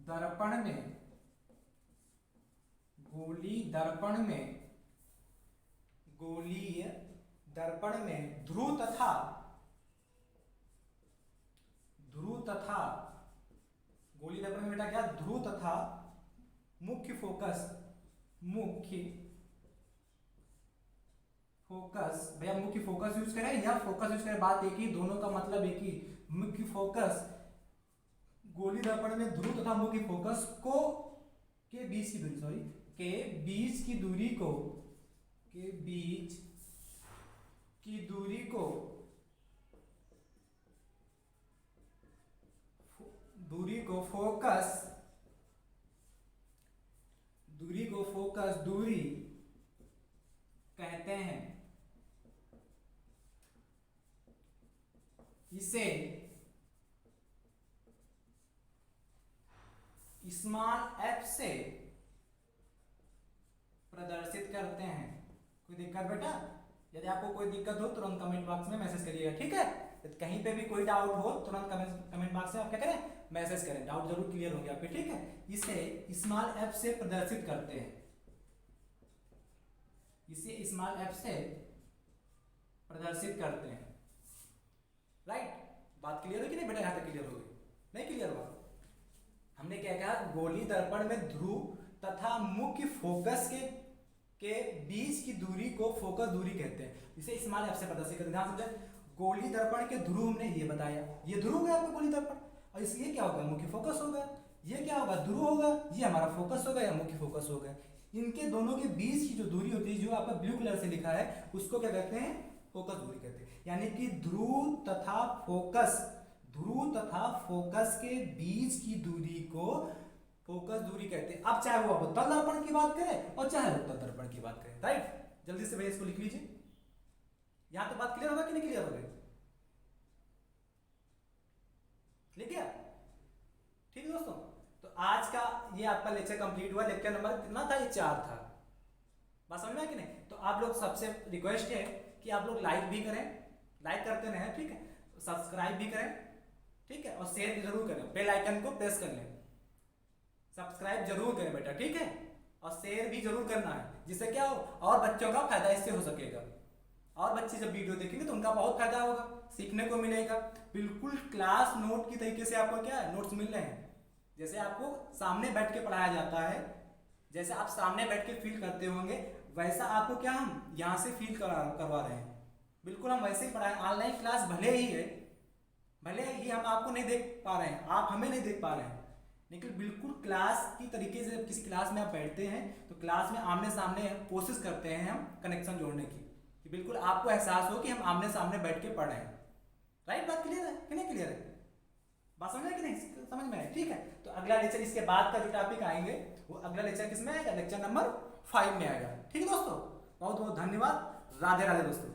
दर्पण में, गोली दर्पण में, गोलीय दर्पण में ध्रुव तथा, ध्रुव तथा, गोली दर्पण में बेटा क्या, ध्रुव तथा मुख्य फोकस, मुख्य फोकस, भैया मुख्य फोकस यूज करें या फोकस यूज करें, बात एक ही, दोनों का मतलब एक ही। मुख्य फोकस, गोली दर्पण में ध्रुव तथा मुख्य फोकस को के बीच की दूरी, सॉरी, के बीच की दूरी को, के बीच की दूरी को, दूरी को फोकस, दूरी को फोकस दूरी कहते हैं। इसे स्मॉल एफ से प्रदर्शित करते हैं। कोई दिक्कत बेटा? यदि आपको कोई दिक्कत हो तुरंत कमेंट बॉक्स में मैसेज करिएगा, ठीक है? यदि कहीं पे भी कोई डाउट हो तुरंत कमेंट बॉक्स में आप क्या करें, मैसेज करें, डाउट जरूर क्लियर होंगे आपके, ठीक है? इसे स्मॉल एफ से प्रदर्शित करते हैं, इसे स्मॉल एफ से प्रदर्शित करते हैं। राइट? बात क्लियर है कि नहीं बेटा? यहां तक क्लियर हो गई? नहीं क्लियर हुआ? हमने क्या कहा, गोली दर्पण में ध्रुव तथा मुख्य फोकस के बीच की दूरी को फोकस दूरी कहते हैं। इसे स्मॉल एफ से प्रदर्शित करते हैं। ध्यान समझे, गोली दर्पण के ध्रुव हमने ये बताया, ये ध्रुव है आपका गोली दर्पण, और इसलिए क्या होगा, मुख्य फोकस होगा। ये क्या होगा, ध्रुव होगा, ये हमारा फोकस होगा या मुख्य फोकस होगा। इनके दोनों के बीच की जो दूरी होती है, जो आपका ब्लू कलर से लिखा है, उसको क्या कहते हैं, फोकस दूरी कहते हैं। यानी कि ध्रुव तथा फोकस, ध्रुव तथा फोकस के बीच की दूरी को फोकस दूरी कहते हैं। अब चाहे वो अवतल दर्पण की बात करें और चाहे उत्तल दर्पण की बात करें। राइट? जल्दी से भैया इसको लिख लीजिए। यहां तो बात क्लियर होगा कि नहीं क्लियर होगा? लिख गया? ठीक है दोस्तों, तो आज का ये आपका लेक्चर कंप्लीट हुआ। लेक्चर नंबर कितना था, ये 4 था। बात समझ में आया कि नहीं? तो आप लोग सबसे रिक्वेस्ट है कि आप लोग लाइक भी करें, लाइक करते रहें, ठीक है? सब्सक्राइब भी करें, ठीक है? और शेयर भी जरूर करें, बेल आइकन को प्रेस कर लें। सब्सक्राइब जरूर करें बेटा, ठीक है? और शेयर भी जरूर करना है, जिससे क्या हो, और बच्चों का फायदा इससे हो सकेगा। और बच्चे जब वीडियो देखेंगे तो उनका बहुत फायदा होगा, सीखने को मिलेगा। बिल्कुल क्लास नोट की तरीके से आपको क्या है, नोट्स मिल रहे हैं। जैसे आपको सामने बैठ के पढ़ाया जाता है, जैसे आप सामने बैठ के फील करते होंगे, वैसा आपको क्या हम यहाँ से फील करवा रहे हैं। बिल्कुल हम वैसे ही पढ़ाएं। ऑनलाइन क्लास भले ही है, भले ही हम आपको नहीं देख पा रहे हैं, आप हमें नहीं देख पा रहे हैं, लेकिन बिल्कुल क्लास की तरीके से जब किसी क्लास में आप बैठते हैं तो क्लास में आमने सामने कोशिश करते हैं हम कनेक्शन जोड़ने की, कि बिल्कुल आपको एहसास हो कि हम आमने सामने बैठ के पढ़ रहे हैं। राइट? बात क्लियर है कि नहीं क्लियर है? बात समझ में कि नहीं समझ में है? ठीक है, तो अगला लेक्चर, इसके बाद का जो टॉपिक आएंगे वो अगला लेक्चर किसमें आएगा, लेक्चर नंबर 5 में आएगा। ठीक है दोस्तों, बहुत बहुत धन्यवाद। राधे राधे दोस्तों।